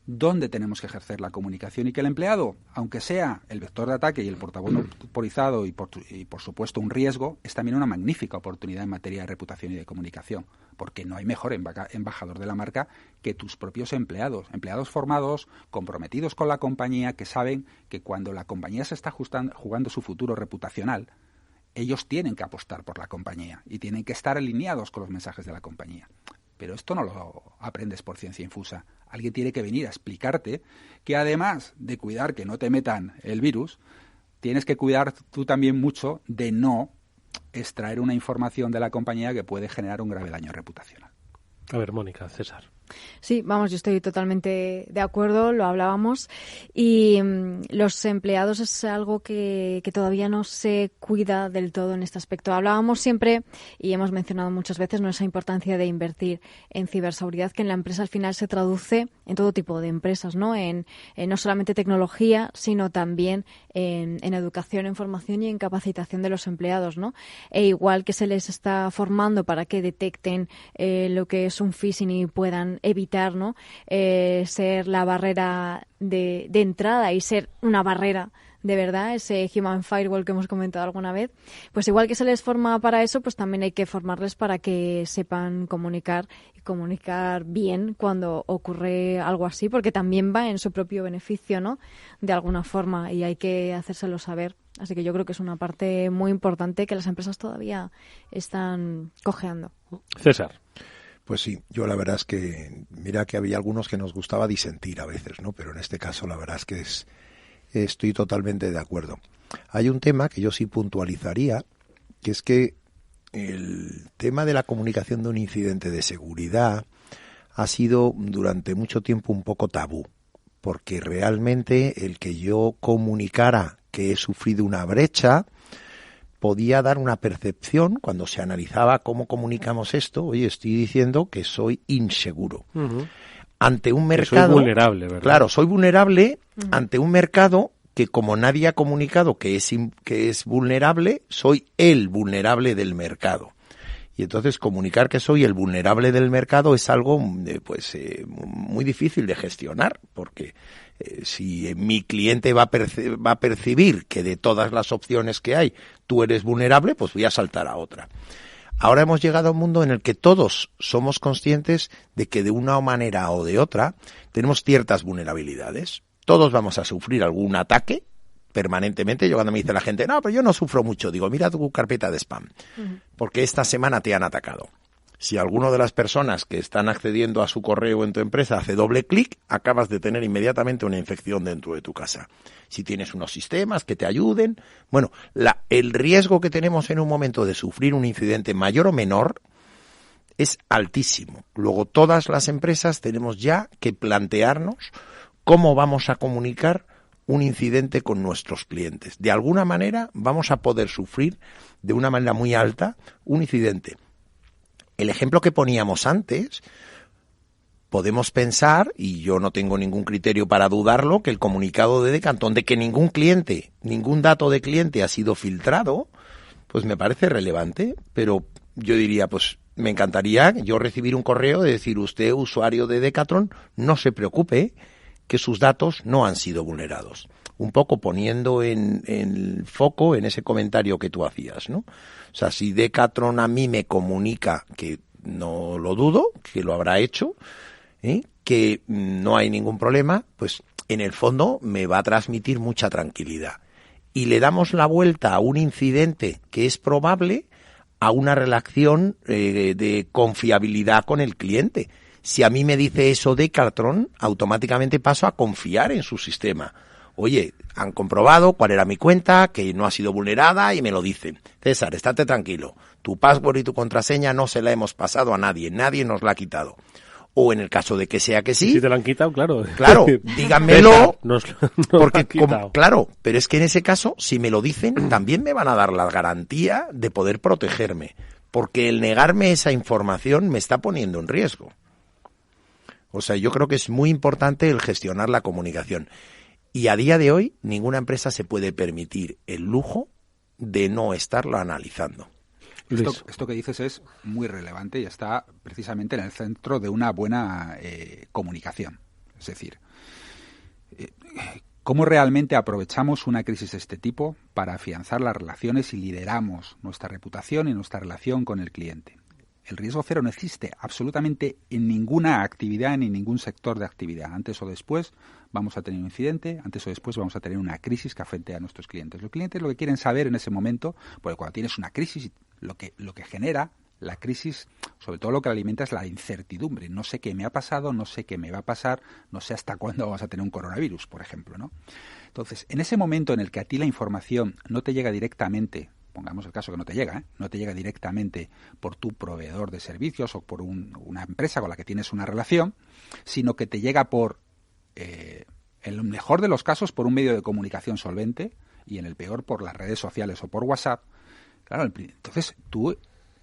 dónde tenemos que ejercer la comunicación y que el empleado, aunque sea el vector de ataque y el portavoz no autorizado y por supuesto un riesgo, es también una magnífica oportunidad en materia de reputación y de comunicación, porque no hay mejor embajador de la marca que tus propios empleados formados, comprometidos con la compañía, que saben que cuando la compañía se está jugando su futuro reputacional, ellos tienen que apostar por la compañía y tienen que estar alineados con los mensajes de la compañía. Pero esto no lo aprendes por ciencia infusa. Alguien tiene que venir a explicarte que además de cuidar que no te metan el virus, tienes que cuidar tú también mucho de no extraer una información de la compañía que puede generar un grave daño reputacional. A ver, Mónica, César. Sí, vamos, yo estoy totalmente de acuerdo, lo hablábamos, y los empleados es algo que todavía no se cuida del todo en este aspecto. Hablábamos siempre, y hemos mencionado muchas veces, esa importancia de invertir en ciberseguridad, que en la empresa al final se traduce en todo tipo de empresas, ¿no? En no solamente tecnología, sino también en educación, en formación y en capacitación de los empleados, ¿no? E igual que se les está formando para que detecten lo que es un phishing y puedan evitar, ¿no? Ser la barrera de entrada y ser una barrera de verdad, ese human firewall que hemos comentado alguna vez, pues igual que se les forma para eso, pues también hay que formarles para que sepan comunicar y comunicar bien cuando ocurre algo así, porque también va en su propio beneficio, ¿no? De alguna forma, y hay que hacérselo saber. Así que yo creo que es una parte muy importante que las empresas todavía están cojeando. César. Pues sí, yo la verdad es que, mira que había algunos que nos gustaba disentir a veces, ¿no? Pero en este caso la verdad es que estoy totalmente de acuerdo. Hay un tema que yo sí puntualizaría, que es que el tema de la comunicación de un incidente de seguridad ha sido durante mucho tiempo un poco tabú, porque realmente el que yo comunicara que he sufrido una brecha podía dar una percepción, cuando se analizaba cómo comunicamos esto, oye, estoy diciendo que soy inseguro. Ante un mercado... Soy vulnerable, ¿verdad? Claro, soy vulnerable ante un mercado que como nadie ha comunicado que es vulnerable, soy el vulnerable del mercado. Y entonces comunicar que soy el vulnerable del mercado es algo muy difícil de gestionar, porque si mi cliente va a percibir que de todas las opciones que hay tú eres vulnerable, pues voy a saltar a otra. Ahora hemos llegado a un mundo en el que todos somos conscientes de que de una manera o de otra tenemos ciertas vulnerabilidades. Todos vamos a sufrir algún ataque permanentemente. Yo cuando me dice la gente, no, pero yo no sufro mucho, digo, mira tu carpeta de spam, porque esta semana te han atacado. Si alguno de las personas que están accediendo a su correo en tu empresa hace doble clic, acabas de tener inmediatamente una infección dentro de tu casa. Si tienes unos sistemas que te ayuden, bueno, el riesgo que tenemos en un momento de sufrir un incidente mayor o menor es altísimo. Luego todas las empresas tenemos ya que plantearnos cómo vamos a comunicar un incidente con nuestros clientes. De alguna manera vamos a poder sufrir de una manera muy alta un incidente. El ejemplo que poníamos antes, podemos pensar, y yo no tengo ningún criterio para dudarlo, que el comunicado de Decathlon de que ningún dato de cliente ha sido filtrado, pues me parece relevante, pero yo diría, pues me encantaría yo recibir un correo de decir, usted, usuario de Decathlon, no se preocupe, que sus datos no han sido vulnerados. Un poco poniendo en el foco en ese comentario que tú hacías, ¿no? O sea, si Decathlon a mí me comunica, que no lo dudo, que lo habrá hecho, que no hay ningún problema, pues en el fondo me va a transmitir mucha tranquilidad. Y le damos la vuelta a un incidente que es probable a una relación de confiabilidad con el cliente. Si a mí me dice eso Decathlon, automáticamente paso a confiar en su sistema. Oye, han comprobado cuál era mi cuenta, que no ha sido vulnerada y me lo dicen. César, estate tranquilo. Tu password y tu contraseña no se la hemos pasado a nadie. Nadie nos la ha quitado. O en el caso de que sea que sí. Si te la han quitado, claro. Claro, díganmelo. Porque, claro, pero es que en ese caso, si me lo dicen, también me van a dar la garantía de poder protegerme. Porque el negarme esa información me está poniendo en riesgo. O sea, yo creo que es muy importante el gestionar la comunicación. Y a día de hoy, ninguna empresa se puede permitir el lujo de no estarlo analizando. Esto que dices es muy relevante y está precisamente en el centro de una buena comunicación. Es decir, ¿cómo realmente aprovechamos una crisis de este tipo para afianzar las relaciones y lideramos nuestra reputación y nuestra relación con el cliente? El riesgo cero no existe absolutamente en ninguna actividad ni en ningún sector de actividad. Antes o después vamos a tener un incidente, antes o después vamos a tener una crisis que afecte a nuestros clientes. Los clientes lo que quieren saber en ese momento, porque cuando tienes una crisis, lo que genera la crisis, sobre todo lo que la alimenta es la incertidumbre. No sé qué me ha pasado, no sé qué me va a pasar, no sé hasta cuándo vamos a tener un coronavirus, por ejemplo, ¿no? Entonces, en ese momento en el que a ti la información no te llega directamente, pongamos el caso que no te llega, no te llega directamente por tu proveedor de servicios o por una empresa con la que tienes una relación, sino que te llega por, en el mejor de los casos, por un medio de comunicación solvente y en el peor por las redes sociales o por WhatsApp. Claro, entonces tú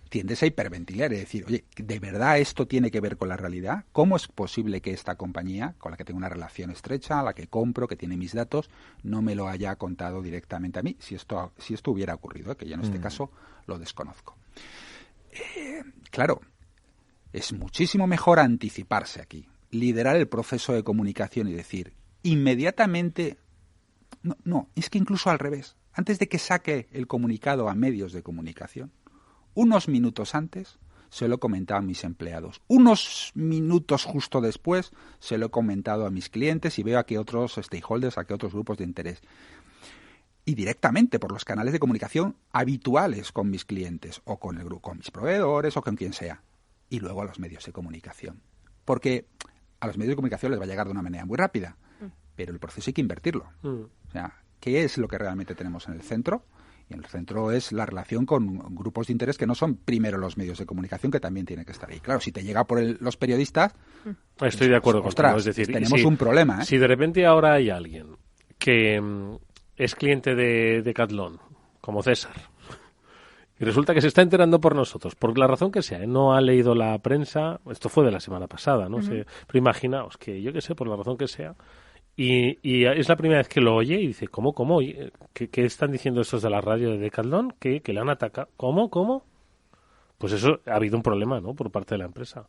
tiendes a hiperventilar y decir, oye, ¿de verdad esto tiene que ver con la realidad? ¿Cómo es posible que esta compañía, con la que tengo una relación estrecha, a la que compro, que tiene mis datos, no me lo haya contado directamente a mí? Si esto hubiera ocurrido, que yo en este caso lo desconozco. Claro, es muchísimo mejor anticiparse aquí, liderar el proceso de comunicación y decir, inmediatamente, no, es que incluso al revés, antes de que saque el comunicado a medios de comunicación, unos minutos antes se lo he comentado a mis empleados. Unos minutos justo después se lo he comentado a mis clientes y veo a qué otros stakeholders, a qué otros grupos de interés. Y directamente por los canales de comunicación habituales con mis clientes o con el grupo, con mis proveedores o con quien sea. Y luego a los medios de comunicación. Porque a los medios de comunicación les va a llegar de una manera muy rápida, pero el proceso hay que invertirlo. O sea, ¿qué es lo que realmente tenemos en el centro? Y en el centro es la relación con grupos de interés que no son primero los medios de comunicación, que también tienen que estar ahí. Claro, si te llega por los periodistas... Estoy de acuerdo contigo. Es decir, tenemos un problema. Si de repente ahora hay alguien que es cliente de Decathlon, como César, y resulta que se está enterando por nosotros, por la razón que sea, no ha leído la prensa, esto fue de la semana pasada, no sé, pero imaginaos que, yo qué sé, por la razón que sea, Y es la primera vez que lo oye y dice, ¿cómo? ¿Qué están diciendo estos de la radio de Decathlon? ¿Que le han atacado? ¿Cómo? Pues eso, ha habido un problema, ¿no?, por parte de la empresa.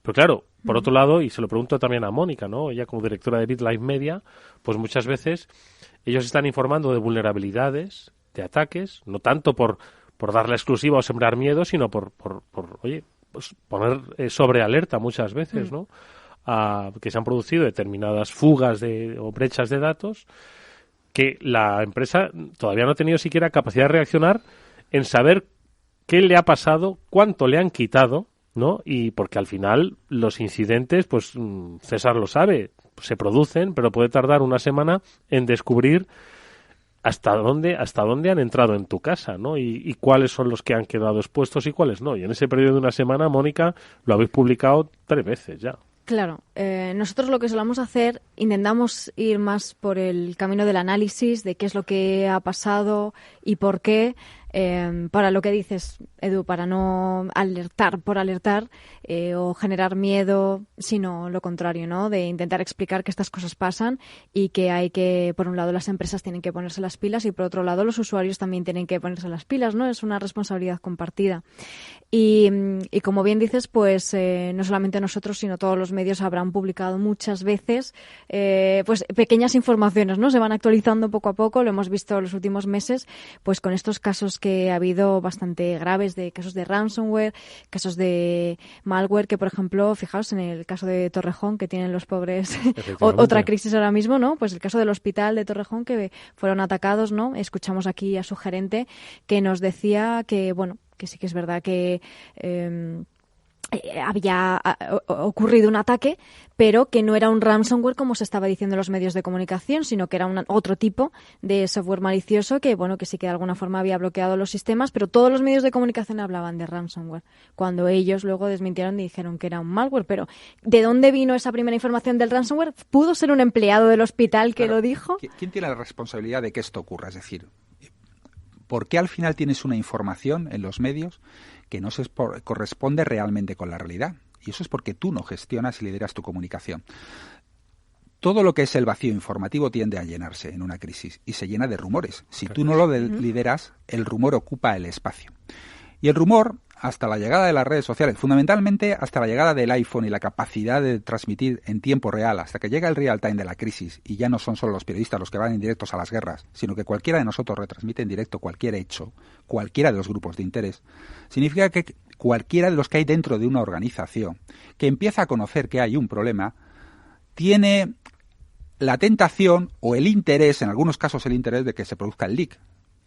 Pero claro, por otro lado, y se lo pregunto también a Mónica, ¿no?, ella como directora de BitLife Media, pues muchas veces ellos están informando de vulnerabilidades, de ataques, no tanto por darle exclusiva o sembrar miedo, sino por oye, pues poner sobre alerta muchas veces, ¿no?, que se han producido determinadas fugas o brechas de datos que la empresa todavía no ha tenido siquiera capacidad de reaccionar en saber qué le ha pasado, cuánto le han quitado, ¿no? Y porque al final los incidentes, pues César lo sabe, se producen, pero puede tardar una semana en descubrir hasta dónde han entrado en tu casa, ¿no? Y cuáles son los que han quedado expuestos y cuáles no. Y en ese periodo de una semana, Mónica, lo habéis publicado 3 veces ya. Claro, nosotros lo que solemos hacer, intentamos ir más por el camino del análisis de qué es lo que ha pasado y por qué, para lo que dices, Edu, para no alertar por alertar o generar miedo, sino lo contrario, ¿no?, de intentar explicar que estas cosas pasan y que hay que, por un lado, las empresas tienen que ponerse las pilas y por otro lado los usuarios también tienen que ponerse las pilas, ¿no? Es una responsabilidad compartida. Y como bien dices, pues no solamente nosotros, sino todos los medios habrán publicado muchas veces pues pequeñas informaciones, ¿no? Se van actualizando poco a poco, lo hemos visto en los últimos meses, pues con estos casos que ha habido bastante graves, de casos de ransomware, casos de malware, que por ejemplo, fijaos en el caso de Torrejón, que tienen los pobres otra crisis ahora mismo, ¿no? Pues el caso del hospital de Torrejón, que fueron atacados, ¿no? Escuchamos aquí a su gerente que nos decía que, bueno, que sí que es verdad que había ocurrido un ataque, pero que no era un ransomware como se estaba diciendo en los medios de comunicación, sino que era otro tipo de software malicioso que, bueno, que sí que de alguna forma había bloqueado los sistemas, pero todos los medios de comunicación hablaban de ransomware, cuando ellos luego desmintieron y dijeron que era un malware. Pero ¿de dónde vino esa primera información del ransomware? ¿Pudo ser un empleado del hospital que lo dijo? ¿Quién tiene la responsabilidad de que esto ocurra? Es decir, ¿por qué al final tienes una información en los medios que no se corresponde realmente con la realidad? Y eso es porque tú no gestionas y lideras tu comunicación. Todo lo que es el vacío informativo tiende a llenarse en una crisis y se llena de rumores. Si tú no lo lideras, el rumor ocupa el espacio. Y el rumor, hasta la llegada de las redes sociales, fundamentalmente hasta la llegada del iPhone y la capacidad de transmitir en tiempo real, hasta que llega el real time de la crisis, y ya no son solo los periodistas los que van en directos a las guerras, sino que cualquiera de nosotros retransmite en directo cualquier hecho, cualquiera de los grupos de interés, significa que cualquiera de los que hay dentro de una organización que empieza a conocer que hay un problema, tiene la tentación o el interés, en algunos casos el interés de que se produzca el leak.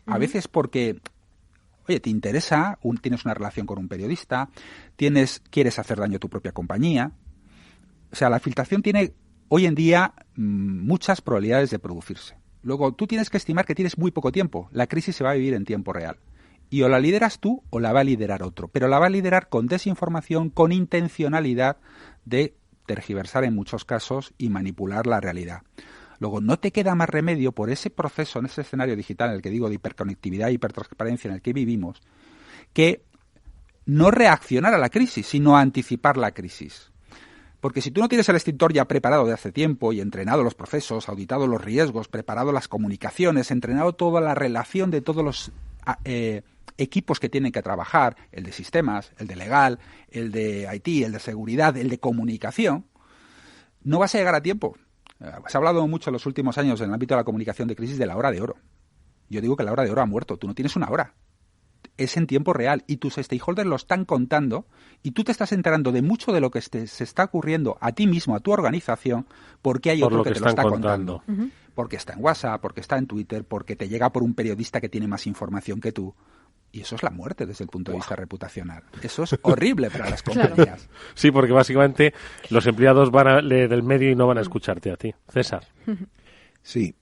A veces porque, oye, te interesa, tienes una relación con un periodista, quieres hacer daño a tu propia compañía. O sea, la filtración tiene hoy en día muchas probabilidades de producirse. Luego, tú tienes que estimar que tienes muy poco tiempo. La crisis se va a vivir en tiempo real. Y o la lideras tú o la va a liderar otro. Pero la va a liderar con desinformación, con intencionalidad de tergiversar en muchos casos y manipular la realidad. Luego, no te queda más remedio por ese proceso, en ese escenario digital en el que digo de hiperconectividad y hipertransparencia en el que vivimos, que no reaccionar a la crisis, sino anticipar la crisis. Porque si tú no tienes el extintor ya preparado de hace tiempo y entrenado los procesos, auditado los riesgos, preparado las comunicaciones, entrenado toda la relación de todos los equipos que tienen que trabajar, el de sistemas, el de legal, el de IT, el de seguridad, el de comunicación, no vas a llegar a tiempo. Se ha hablado mucho en los últimos años en el ámbito de la comunicación de crisis de la hora de oro. Yo digo que la hora de oro ha muerto. Tú no tienes una hora. Es en tiempo real y tus stakeholders lo están contando y tú te estás enterando de mucho de lo que se está ocurriendo a ti mismo, a tu organización, porque hay otro que te lo está contando. Porque está en WhatsApp, porque está en Twitter, porque te llega por un periodista que tiene más información que tú. Y eso es la muerte desde el punto de vista reputacional. Eso es horrible para las compañías. Claro. Sí, porque básicamente los empleados van a leer del medio y no van a escucharte a ti. César. Sí,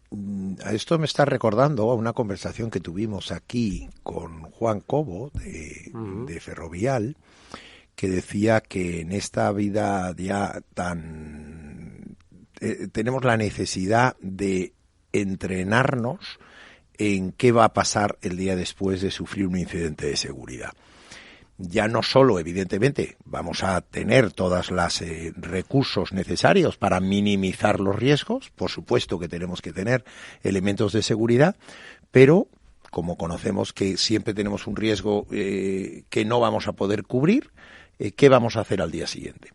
esto me está recordando a una conversación que tuvimos aquí con Juan Cobo de Ferrovial, que decía que en esta vida ya tan... tenemos la necesidad de entrenarnos en qué va a pasar el día después de sufrir un incidente de seguridad. ya no solo, evidentemente, vamos a tener todos los recursos necesarios para minimizar los riesgos, por supuesto que tenemos que tener elementos de seguridad, pero como conocemos que siempre tenemos un riesgo que no vamos a poder cubrir, ¿qué vamos a hacer al día siguiente?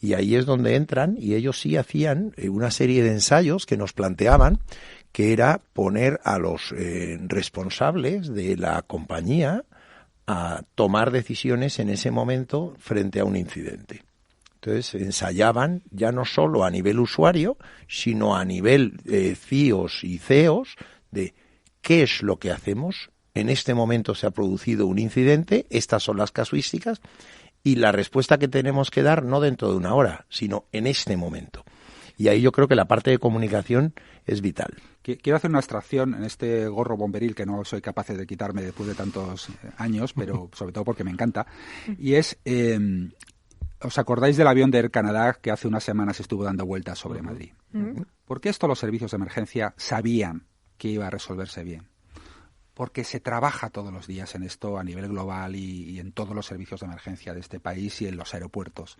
Y ahí es donde entran, y ellos sí hacían una serie de ensayos que nos planteaban, que era poner a los responsables de la compañía a tomar decisiones en ese momento frente a un incidente. Entonces ensayaban ya no solo a nivel usuario, sino a nivel CIOs y CEOs de qué es lo que hacemos. En este momento se ha producido un incidente, estas son las casuísticas y la respuesta que tenemos que dar no dentro de una hora, sino en este momento. Y ahí yo creo que la parte de comunicación es vital. Quiero hacer una abstracción en este gorro bomberil que no soy capaz de quitarme después de tantos años, pero sobre todo porque me encanta. Y es, ¿os acordáis del avión de Air Canada que hace unas semanas estuvo dando vueltas sobre Madrid? ¿Por qué esto los servicios de emergencia sabían que iba a resolverse bien? Porque se trabaja todos los días en esto a nivel global y en todos los servicios de emergencia de este país y en los aeropuertos.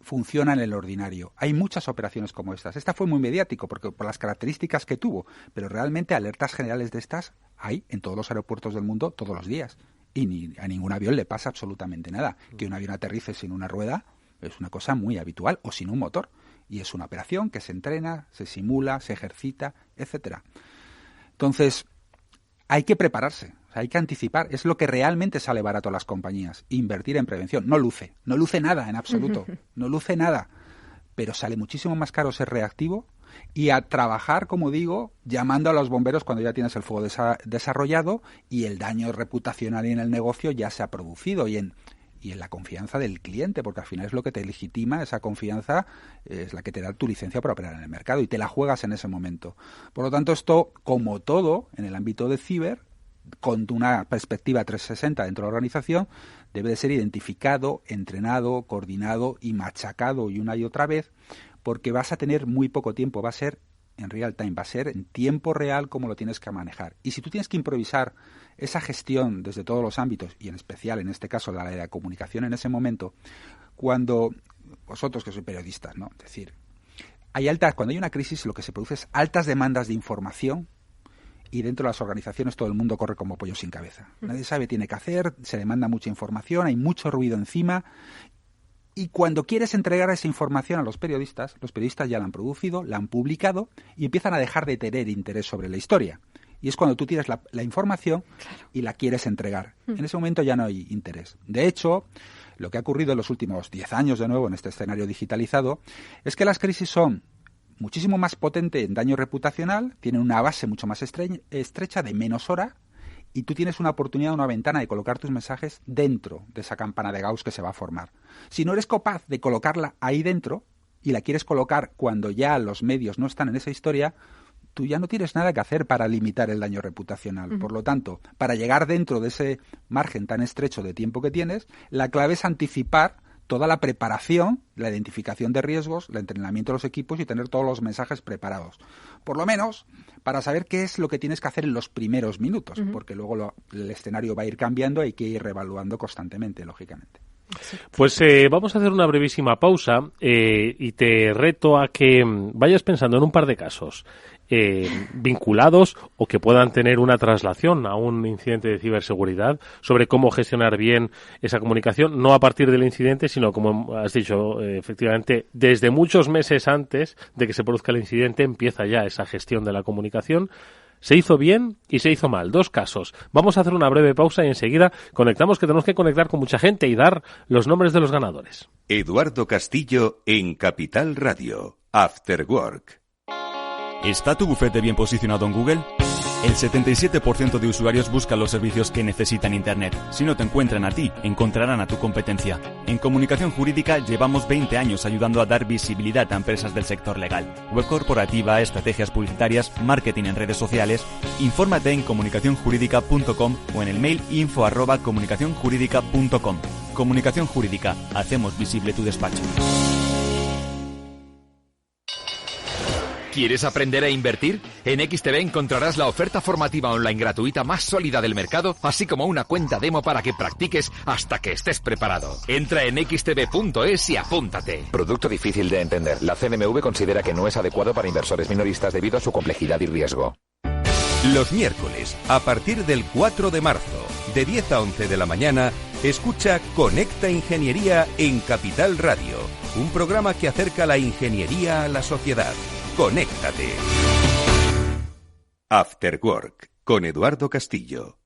Funciona en el ordinario. Hay muchas operaciones como estas. Esta fue muy mediático porque por las características que tuvo, pero realmente alertas generales de estas hay en todos los aeropuertos del mundo todos los días. Y a ningún avión le pasa absolutamente nada. Que un avión aterrice sin una rueda es una cosa muy habitual, o sin un motor. Y es una operación que se entrena, se simula, se ejercita, etcétera. Entonces, hay que prepararse. Hay que anticipar, es lo que realmente sale barato a las compañías, invertir en prevención. No luce nada en absoluto, no luce nada, pero sale muchísimo más caro ser reactivo y a trabajar, como digo, llamando a los bomberos cuando ya tienes el fuego desarrollado y el daño reputacional en el negocio ya se ha producido y en la confianza del cliente, porque al final es lo que te legitima, esa confianza es la que te da tu licencia para operar en el mercado y te la juegas en ese momento. Por lo tanto, esto, como todo en el ámbito de ciber, con una perspectiva 360 dentro de la organización, debe de ser identificado, entrenado, coordinado y machacado y una y otra vez, porque vas a tener muy poco tiempo, va a ser en real time, va a ser en tiempo real como lo tienes que manejar. Y si tú tienes que improvisar esa gestión desde todos los ámbitos, y en especial en este caso la de la comunicación en ese momento, cuando vosotros que sois periodistas, ¿no? Es decir, cuando hay una crisis lo que se produce es altas demandas de información. Y dentro de las organizaciones todo el mundo corre como pollo sin cabeza. Nadie sabe qué tiene que hacer, se demanda mucha información, hay mucho ruido encima. Y cuando quieres entregar esa información a los periodistas ya la han producido, la han publicado y empiezan a dejar de tener interés sobre la historia. Y es cuando tú tienes la información y la quieres entregar. En ese momento ya no hay interés. De hecho, lo que ha ocurrido en los últimos 10 años de nuevo en este escenario digitalizado es que las crisis son muchísimo más potente en daño reputacional, tienen una base mucho más estrecha de menos hora y tú tienes una oportunidad, una ventana de colocar tus mensajes dentro de esa campana de Gauss que se va a formar. Si no eres capaz de colocarla ahí dentro y la quieres colocar cuando ya los medios no están en esa historia, tú ya no tienes nada que hacer para limitar el daño reputacional. Por lo tanto, para llegar dentro de ese margen tan estrecho de tiempo que tienes, la clave es anticipar toda la preparación, la identificación de riesgos, el entrenamiento de los equipos y tener todos los mensajes preparados. Por lo menos para saber qué es lo que tienes que hacer en los primeros minutos, porque luego el escenario va a ir cambiando y hay que ir reevaluando constantemente, lógicamente. Pues vamos a hacer una brevísima pausa y te reto a que vayas pensando en un par de casos vinculados o que puedan tener una traslación a un incidente de ciberseguridad sobre cómo gestionar bien esa comunicación, no a partir del incidente, sino como has dicho, efectivamente, desde muchos meses antes de que se produzca el incidente empieza ya esa gestión de la comunicación. Se hizo bien y se hizo mal. 2 casos. Vamos a hacer una breve pausa y enseguida conectamos, que tenemos que conectar con mucha gente y dar los nombres de los ganadores. Eduardo Castillo en Capital Radio. After Work. ¿Está tu bufete bien posicionado en Google? El 77% de usuarios buscan los servicios que necesitan Internet. Si no te encuentran a ti, encontrarán a tu competencia. En Comunicación Jurídica llevamos 20 años ayudando a dar visibilidad a empresas del sector legal. Web corporativa, estrategias publicitarias, marketing en redes sociales. Infórmate en comunicacionjurídica.com o en el mail info@comunicacionjurídica.com. Comunicación Jurídica. Hacemos visible tu despacho. ¿Quieres aprender a invertir? En XTB encontrarás la oferta formativa online gratuita más sólida del mercado, así como una cuenta demo para que practiques hasta que estés preparado. Entra en xtb.es y apúntate. Producto difícil de entender. La CNMV considera que no es adecuado para inversores minoristas debido a su complejidad y riesgo. Los miércoles, a partir del 4 de marzo, de 10 a 11 de la mañana, escucha Conecta Ingeniería en Capital Radio, un programa que acerca la ingeniería a la sociedad. ¡Conéctate! After Work, con Eduardo Castillo.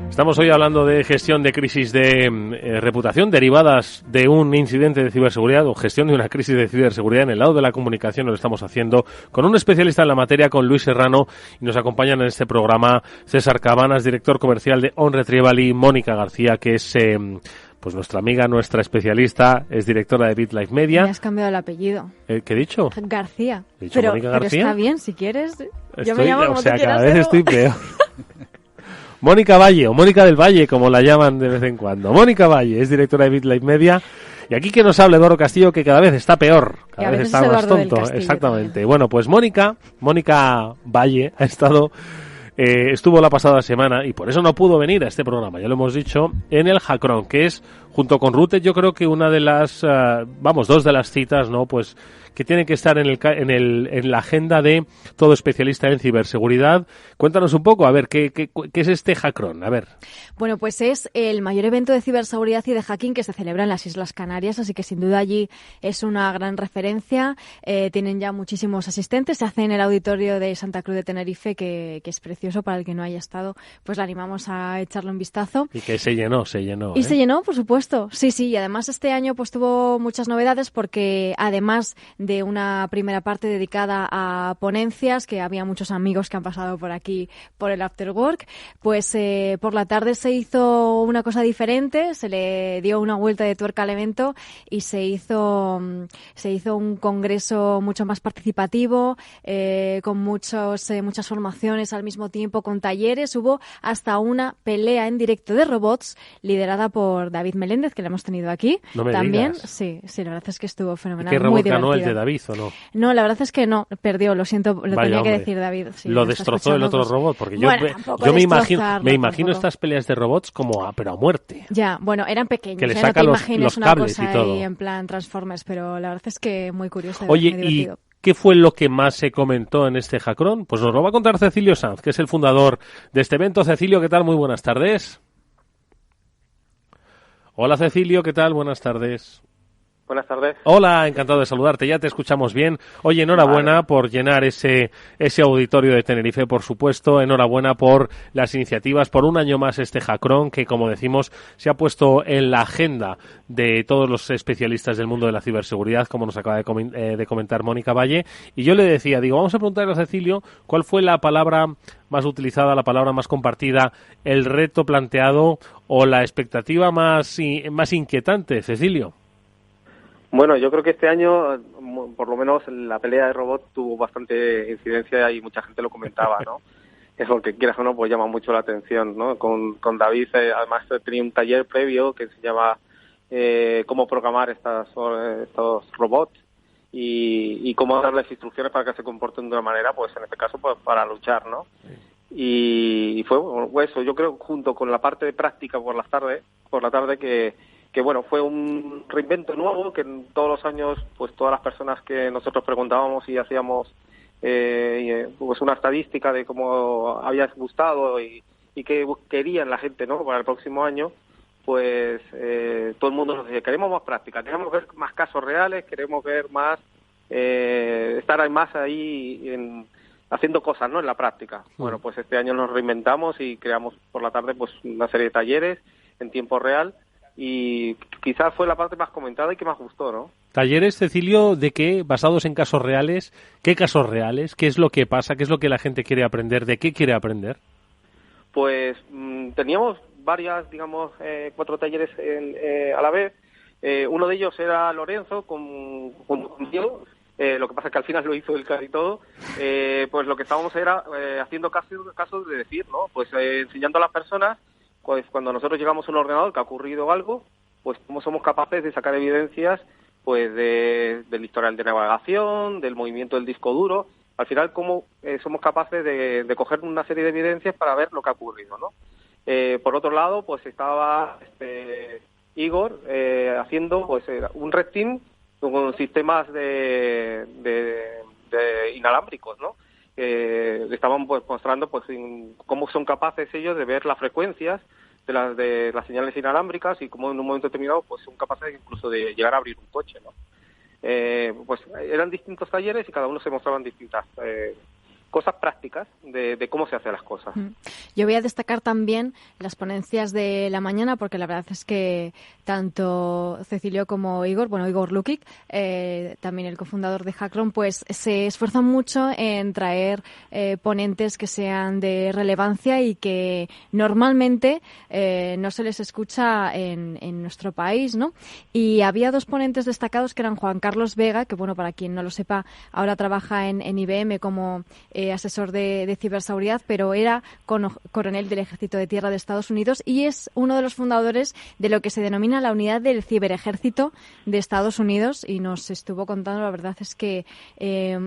Estamos hoy hablando de gestión de crisis de reputación derivadas de un incidente de ciberseguridad o gestión de una crisis de ciberseguridad. En el lado de la comunicación lo estamos haciendo con un especialista en la materia, con Luis Serrano, y nos acompañan en este programa César Cabanas, director comercial de OnRetrieval, y Mónica García, que es pues nuestra amiga, nuestra especialista, es directora de BitLife Media. Me has cambiado el apellido. ¿Qué he dicho? García. ¿He dicho Mónica García? Pero está bien, si quieres. Yo me llamo como tú quieras. Cada vez estoy peor. Mónica Valle, o Mónica del Valle, como la llaman de vez en cuando. Mónica Valle es directora de BitLife Media. Y aquí que nos habla Eduardo Castillo, que cada vez está peor, cada vez está más tonto. Exactamente. También. Bueno, pues Mónica Valle ha estado, estuvo la pasada semana, y por eso no pudo venir a este programa, ya lo hemos dicho, en el Hackron, que es, junto con Rute, yo creo que una de las, dos de las citas, ¿no? Pues que tienen que estar en la agenda de todo especialista en ciberseguridad. Cuéntanos un poco, a ver, ¿qué es este Hackron? A ver. Bueno, pues es el mayor evento de ciberseguridad y de hacking que se celebra en las Islas Canarias, así que sin duda allí es una gran referencia. Tienen ya muchísimos asistentes. Se hace en el auditorio de Santa Cruz de Tenerife, que es precioso. Para el que no haya estado, pues le animamos a echarle un vistazo. Y que se llenó. Y se llenó, por supuesto. Sí, y además este año pues tuvo muchas novedades, porque además de una primera parte dedicada a ponencias, que había muchos amigos que han pasado por aquí por el After Work, pues por la tarde se hizo una cosa diferente, se le dio una vuelta de tuerca al evento y se hizo un congreso mucho más participativo, con muchas formaciones al mismo tiempo, con talleres. Hubo hasta una pelea en directo de robots liderada por David Meléndez, que le hemos tenido aquí. No me también. Digas. Sí, la verdad es que estuvo fenomenal. ¿Qué muy robot ganó, el de divertido. David o no? No, la verdad es que no, perdió, lo siento, lo Vaya, tenía que hombre. decir David. Sí, lo destrozó el otro robot, porque yo me imagino estas peleas de robots como pero a muerte. Ya, bueno, eran pequeños, que le no saca te los imagines una cables cosa y todo. ahí en plan Transformers, pero la verdad es que muy curioso. Oye, muy divertido. ¿y qué fue lo que más se comentó en este Hackron? Pues nos lo va a contar Cecilio Sanz, que es el fundador de este evento. Cecilio, ¿qué tal? Muy buenas tardes. Hola Cecilio, ¿qué tal? Buenas tardes. Buenas tardes. Hola, encantado de saludarte, ya te escuchamos bien. Oye, enhorabuena por llenar ese auditorio de Tenerife, por supuesto. Enhorabuena por las iniciativas, por un año más este Hackron, que como decimos, se ha puesto en la agenda de todos los especialistas del mundo de la ciberseguridad, como nos acaba de comentar Mónica Valle. Y yo le decía, vamos a preguntarle a Cecilio cuál fue la palabra más utilizada, la palabra más compartida, el reto planteado o la expectativa más inquietante, Cecilio. Bueno, yo creo que este año, por lo menos, la pelea de robots tuvo bastante incidencia y mucha gente lo comentaba, ¿no? Es porque, quieras o no, pues llama mucho la atención, ¿no? Con David, además, tenía un taller previo que enseñaba cómo programar estos robots y cómo darles instrucciones para que se comporten de una manera, pues en este caso, pues para luchar, ¿no? Y fue eso, yo creo, junto con la parte de práctica por la tarde que bueno, fue un reinvento nuevo que en todos los años, pues todas las personas que nosotros preguntábamos y hacíamos pues una estadística de cómo había gustado y qué querían la gente, ¿no? Para el próximo año, pues todo el mundo nos decía, queremos más práctica, queremos ver más casos reales, queremos ver más, estar más ahí haciendo cosas, ¿no? En la práctica. Bueno, pues este año nos reinventamos y creamos por la tarde pues una serie de talleres en tiempo real. Y quizás fue la parte más comentada y que más gustó, ¿no? Talleres, Cecilio, ¿de qué? ¿Basados en casos reales? ¿Qué casos reales? ¿Qué es lo que pasa? ¿Qué es lo que la gente quiere aprender? ¿De qué quiere aprender? Pues teníamos varias, 4 talleres a la vez. Uno de ellos era Lorenzo conmigo. Lo que pasa es que al final lo hizo él casi todo. Pues lo que estábamos era haciendo casos de decir, ¿no? Pues enseñando a las personas, pues cuando nosotros llegamos a un ordenador que ha ocurrido algo, pues cómo somos capaces de sacar evidencias pues del historial de navegación, del movimiento del disco duro. Al final, cómo somos capaces de coger una serie de evidencias para ver lo que ha ocurrido, ¿no? Por otro lado, pues estaba Igor haciendo pues un red team con sistemas de inalámbricos, ¿no? Estaban pues mostrando pues cómo son capaces ellos de ver las frecuencias de las señales inalámbricas y cómo en un momento determinado pues son capaces incluso de llegar a abrir un coche, ¿no? Pues eran distintos talleres y cada uno se mostraban distintas cosas prácticas de cómo se hacen las cosas. Yo voy a destacar también las ponencias de la mañana, porque la verdad es que tanto Cecilio como Igor, Igor Lukic, también el cofundador de Hackron, pues se esfuerzan mucho en traer ponentes que sean de relevancia y que normalmente no se les escucha en nuestro país, ¿no? Y había dos ponentes destacados que eran Juan Carlos Vega, que para quien no lo sepa, ahora trabaja en IBM como asesor de ciberseguridad, pero era coronel del Ejército de Tierra de Estados Unidos y es uno de los fundadores de lo que se denomina la unidad del ciberejército de Estados Unidos, y nos estuvo contando, la verdad es que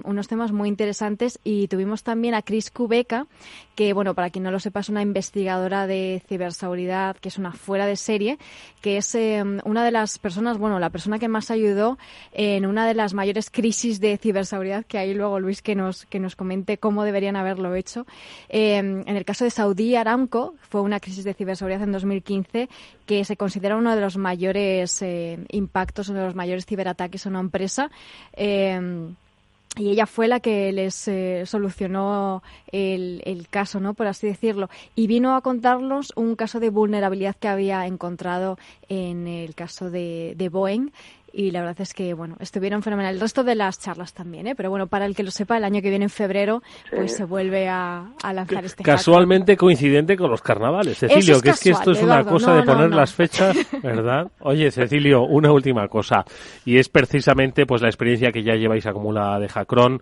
unos temas muy interesantes. Y tuvimos también a Chris Kubeka, que para quien no lo sepa es una investigadora de ciberseguridad, que es una fuera de serie, que es una de las personas, la persona que más ayudó en una de las mayores crisis de ciberseguridad que hay. Luego Luis que nos comente cómo deberían haberlo hecho. En el caso de Saudi Aramco fue una crisis de ciberseguridad en 2015 que se considera uno de los mayores impactos, uno de los mayores ciberataques a una empresa. Y ella fue la que les solucionó el caso, ¿no?, por así decirlo. Y vino a contarnos un caso de vulnerabilidad que había encontrado en el caso de Boeing. Y la verdad es que, estuvieron fenomenal. El resto de las charlas también, ¿eh? Pero para el que lo sepa, el año que viene, en febrero, pues se vuelve a lanzar este casualmente hackathon. Coincidente con los carnavales, Cecilio, es que esto es una cosa de poner las fechas, ¿verdad? Oye, Cecilio, una última cosa, y es precisamente pues la experiencia que ya lleváis acumulada de Hackron.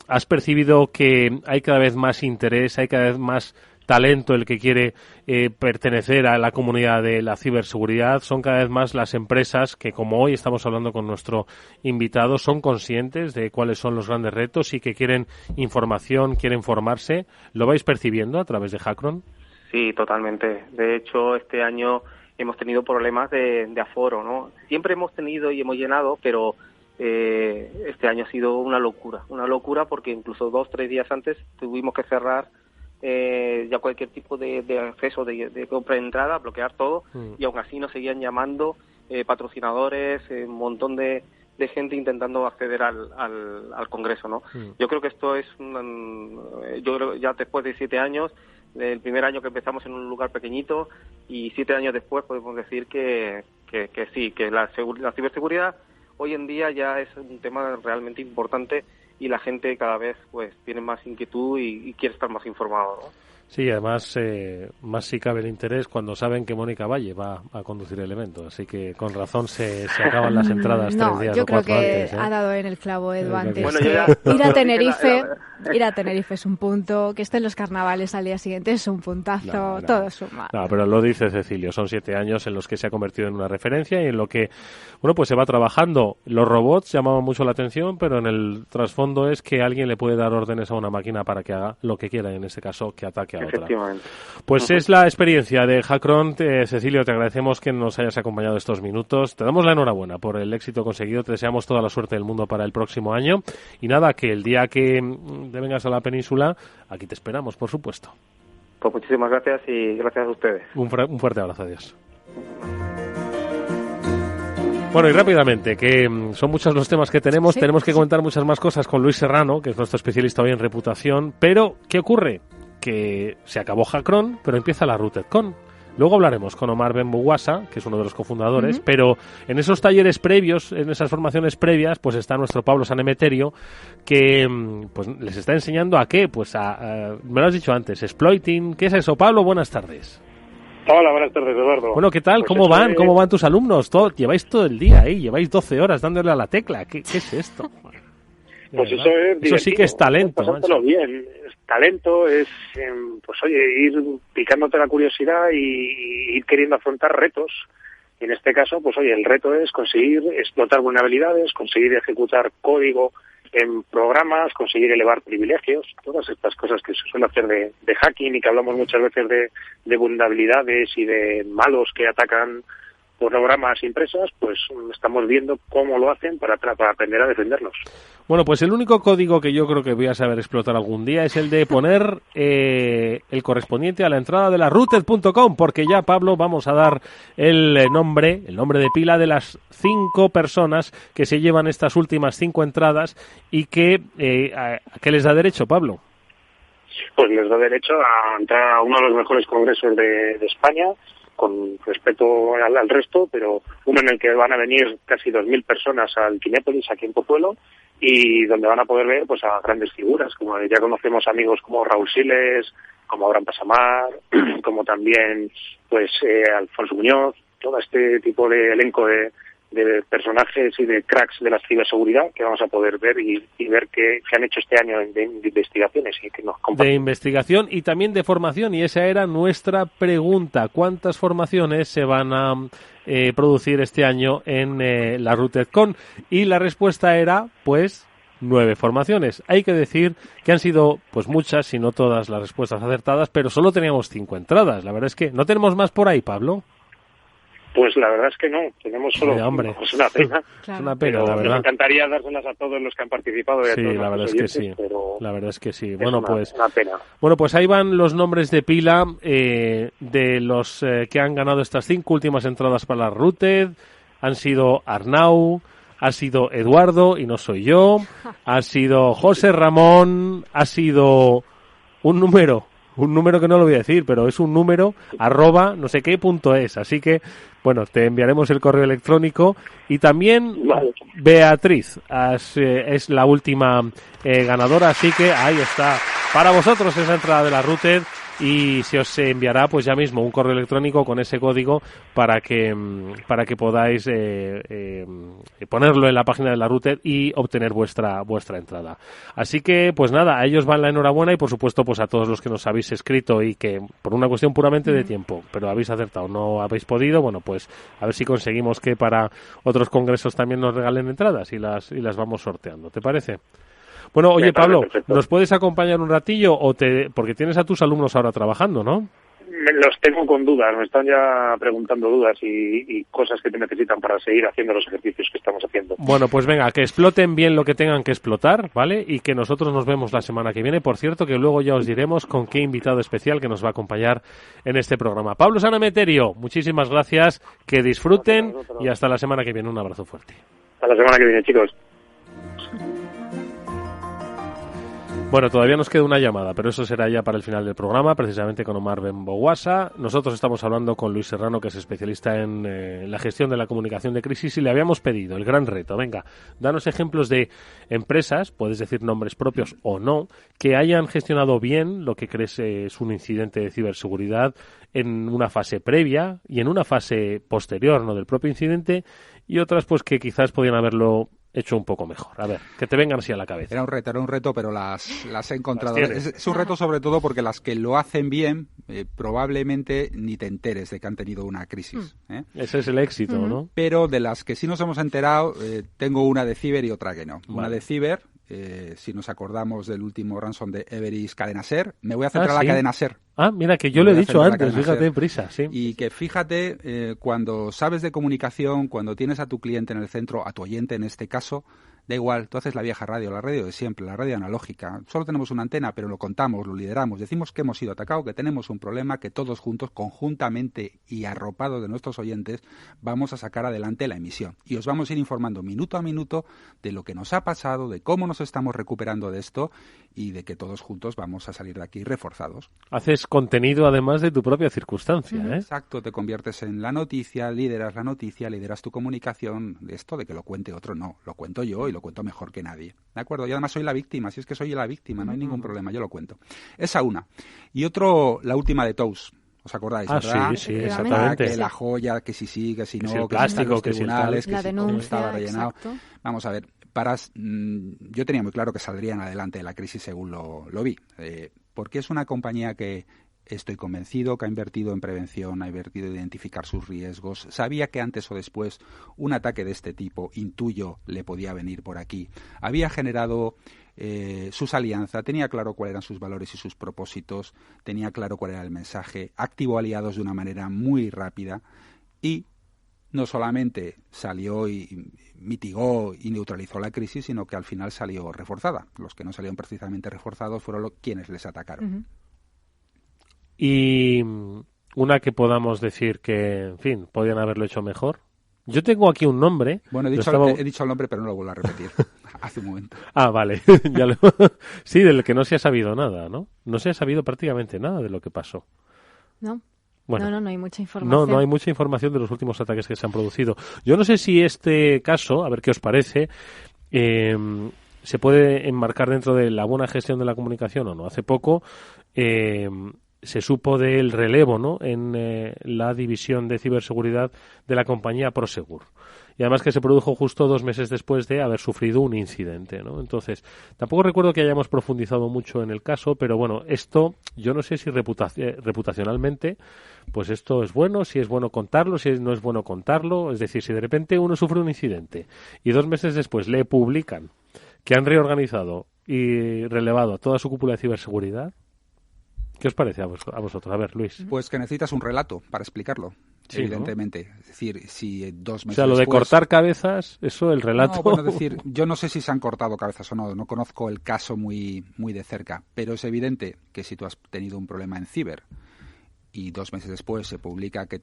¿Has percibido que hay cada vez más interés, hay cada vez más talento el que quiere pertenecer a la comunidad de la ciberseguridad? Son cada vez más las empresas que, como hoy estamos hablando con nuestro invitado, son conscientes de cuáles son los grandes retos y que quieren información, quieren formarse. ¿Lo vais percibiendo a través de Hackron? Sí, totalmente. De hecho, este año hemos tenido problemas de aforo, ¿no? Siempre hemos tenido y hemos llenado, pero este año ha sido una locura porque incluso 2-3 días antes tuvimos que cerrar ya cualquier tipo de acceso de compra de entrada, bloquear todo, y aún así nos seguían llamando patrocinadores, un montón de gente intentando acceder al Congreso, ¿no? Yo creo que esto es yo creo ya después de 7 años, el primer año que empezamos en un lugar pequeñito y 7 años después podemos decir que sí, que la ciberseguridad hoy en día ya es un tema realmente importante y la gente cada vez pues tiene más inquietud y quiere estar más informado, ¿no? Sí, además, más si cabe el interés cuando saben que Mónica Valle va a conducir el evento, así que con razón se acaban las entradas 3 días o 4 antes. Yo creo que ha dado en el clavo, Edu, antes. Bueno, ir a Tenerife es un punto, que estén los carnavales al día siguiente es un puntazo, todo suma. No, pero lo dice Cecilio, son 7 años en los que se ha convertido en una referencia y en lo que, pues se va trabajando. Los robots llamaban mucho la atención, pero en el trasfondo es que alguien le puede dar órdenes a una máquina para que haga lo que quiera, en este caso, que ataque a otra. Pues es la experiencia de Hackron. Cecilio, te agradecemos que nos hayas acompañado estos minutos. Te damos la enhorabuena por el éxito conseguido. Te deseamos toda la suerte del mundo para el próximo año. Y nada, que el día que te vengas a la península, aquí te esperamos, por supuesto. Pues muchísimas gracias y gracias a ustedes. Un fuerte abrazo, adiós. Bueno, y rápidamente, que son muchos los temas que tenemos. Sí, tenemos que comentar muchas más cosas con Luis Serrano, que es nuestro especialista hoy en reputación. Pero, ¿qué ocurre? Que se acabó Hackron, pero empieza la RootedCon. Luego hablaremos con Omar Benbuguasa, que es uno de los cofundadores, pero en esos talleres previos, en esas formaciones previas, pues está nuestro Pablo Sanemeterio, que pues les está enseñando a qué, pues me lo has dicho antes, exploiting. ¿Qué es eso, Pablo? Buenas tardes. Hola, buenas tardes, Eduardo. Bueno, ¿qué tal? Pues ¿Cómo van tus alumnos? Lleváis todo el día ahí, lleváis 12 horas dándole a la tecla. ¿Qué es esto? Pues eso sí que es talento. Pasándolo bien. Talento es, pues oye, ir picándote la curiosidad y ir queriendo afrontar retos Y en este caso, pues oye, el reto es conseguir explotar vulnerabilidades, conseguir ejecutar código en programas, conseguir elevar privilegios, todas estas cosas que se suele hacer de hacking y que hablamos muchas veces de vulnerabilidades y de malos que atacan programas y empresas, pues estamos viendo cómo lo hacen para aprender a defenderlos. Bueno, pues el único código que yo creo que voy a saber explotar algún día es el de poner el correspondiente a la entrada de la rooted.com, porque ya, Pablo, vamos a dar el nombre de pila de las 5 personas que se llevan estas últimas 5 entradas y que ¿qué les da derecho, Pablo? Pues les da derecho a entrar a uno de los mejores congresos de España, con respeto al resto, pero uno en el que van a venir casi 2.000 personas al Kinépolis, aquí en Pozuelo, y donde van a poder ver pues a grandes figuras, como ya conocemos amigos como Raúl Siles, como Abraham Pasamar, como también pues Alfonso Muñoz, todo este tipo de elenco de personajes y de cracks de la ciberseguridad que vamos a poder ver y ver qué han hecho este año de investigaciones y que nos comparten. De investigación y también de formación, y esa era nuestra pregunta. ¿Cuántas formaciones se van a producir este año en la RootedCon? Y la respuesta era, pues, 9 formaciones. Hay que decir que han sido, pues muchas, si no todas las respuestas acertadas, pero solo teníamos 5 entradas. La verdad es que no tenemos más por ahí, Pablo. Pues la verdad es que no, tenemos solo es una pena. Es una pena, la verdad. Me encantaría dárselas a todos los que han participado y a todos la verdad los es que oyentes, sí. pero la verdad es que sí. es Bueno, una pena. Bueno, pues ahí van los nombres de pila de los que han ganado estas 5 últimas entradas para la Rooted. Han sido Arnau, ha sido Eduardo, y no soy yo, ha sido José Ramón, ha sido un número que no lo voy a decir, pero es un número @ no sé qué .es, así que bueno, te enviaremos el correo electrónico. Y también Beatriz es la última ganadora, así que ahí está para vosotros esa entrada de la Rooted, y se os enviará pues ya mismo un correo electrónico con ese código para que podáis ponerlo en la página de la Rooted y obtener vuestra entrada. Así que pues nada, a ellos van la enhorabuena, y por supuesto pues a todos los que nos habéis escrito y que por una cuestión puramente de tiempo, pero habéis acertado, no habéis podido, bueno, pues a ver si conseguimos que para otros congresos también nos regalen entradas y las vamos sorteando. ¿Te parece? Bueno, oye, Pablo, ¿nos puedes acompañar un ratillo porque tienes a tus alumnos ahora trabajando, ¿no? Los tengo con dudas, me están ya preguntando dudas y cosas que te necesitan para seguir haciendo los ejercicios que estamos haciendo. Bueno, pues venga, que exploten bien lo que tengan que explotar, ¿vale? Y que nosotros nos vemos la semana que viene. Por cierto, que luego ya os diremos con qué invitado especial que nos va a acompañar en este programa. Pablo Sanemeterio, muchísimas gracias, que disfruten y hasta la semana que viene. Un abrazo fuerte. Hasta la semana que viene, chicos. Bueno, todavía nos queda una llamada, pero eso será ya para el final del programa, precisamente con Omar Benboguasa. Nosotros estamos hablando con Luis Serrano, que es especialista en la gestión de la comunicación de crisis, y le habíamos pedido el gran reto. Venga, danos ejemplos de empresas, puedes decir nombres propios o no, que hayan gestionado bien lo que crees es un incidente de ciberseguridad en una fase previa y en una fase posterior, ¿no?, del propio incidente, y otras pues que quizás podían haberlo hecho un poco mejor. A ver, que te vengan así a la cabeza. Era un reto, pero las he encontrado. Es un reto sobre todo porque las que lo hacen bien, probablemente ni te enteres de que han tenido una crisis. Ese es el éxito, ¿no? Pero de las que sí nos hemos enterado, tengo una de ciber y otra que no. Vale. Una de ciber, si nos acordamos del último ransom de Everest Cadena Ser, me voy a centrar en la cadena Ser. Ah, mira, que yo lo he dicho antes, fíjate, prisa, sí. Y que fíjate, cuando sabes de comunicación, cuando tienes a tu cliente en el centro, a tu oyente en este caso, da igual, tú haces la vieja radio, la radio de siempre, la radio analógica. Solo tenemos una antena, pero lo contamos, lo lideramos, decimos que hemos sido atacados, que tenemos un problema, que todos juntos, conjuntamente y arropados de nuestros oyentes, vamos a sacar adelante la emisión. Y os vamos a ir informando minuto a minuto de lo que nos ha pasado, de cómo nos estamos recuperando de esto y de que todos juntos vamos a salir de aquí reforzados. Haces contenido además de tu propia circunstancia, ¿eh? Exacto, te conviertes en la noticia, lideras tu comunicación. De esto de que lo cuente otro, no, lo cuento yo y lo cuento mejor que nadie, ¿de acuerdo? Y además soy la víctima, si es que soy la víctima, no hay ningún problema, yo lo cuento. Esa una. Y otro, la última de Tous. ¿Os acordáis, verdad? Sí, exactamente. Que la joya, que si sí, que si no, que si el plástico, que si tribunales, la que denuncia, si estaba rellenado. exacto. Vamos a ver, yo tenía muy claro que saldrían adelante de la crisis según lo vi, porque es una compañía que Estoy convencido que ha invertido en prevención, ha invertido en identificar sus riesgos. Sabía que antes o después un ataque de este tipo, intuyo, le podía venir por aquí. Había generado sus alianzas, tenía claro cuáles eran sus valores y sus propósitos, tenía claro cuál era el mensaje, activó aliados de una manera muy rápida y no solamente salió y mitigó y neutralizó la crisis, sino que al final salió reforzada. Los que no salieron precisamente reforzados fueron quienes les atacaron. Uh-huh. Y una que podamos decir que, en fin, podían haberlo hecho mejor. Yo tengo aquí un nombre. Bueno, he dicho el nombre, pero no lo vuelvo a repetir. Hace un momento. Ah, vale. Sí, del que no se ha sabido nada, ¿no? No se ha sabido prácticamente nada de lo que pasó. No. Bueno, no hay mucha información. No hay mucha información de los últimos ataques que se han producido. Yo no sé si este caso, a ver qué os parece, se puede enmarcar dentro de la buena gestión de la comunicación o no. Hace poco se supo del relevo, ¿no?, en la división de ciberseguridad de la compañía Prosegur. Y además que se produjo justo 2 meses después de haber sufrido un incidente, ¿no? Entonces, tampoco recuerdo que hayamos profundizado mucho en el caso, pero bueno, esto, yo no sé si reputacionalmente, pues esto es bueno, si es bueno contarlo, si no es bueno contarlo. Es decir, si de repente uno sufre un incidente y 2 meses después le publican que han reorganizado y relevado a toda su cúpula de ciberseguridad, ¿qué os parece a vosotros? A ver, Luis. Pues que necesitas un relato para explicarlo, sí, evidentemente. ¿No? Es decir, si 2 meses O sea, lo de después... cortar cabezas, eso, el relato... No, bueno, decir, yo no sé si se han cortado cabezas o no conozco el caso muy de cerca, pero es evidente que si tú has tenido un problema en ciber y 2 meses después se publica que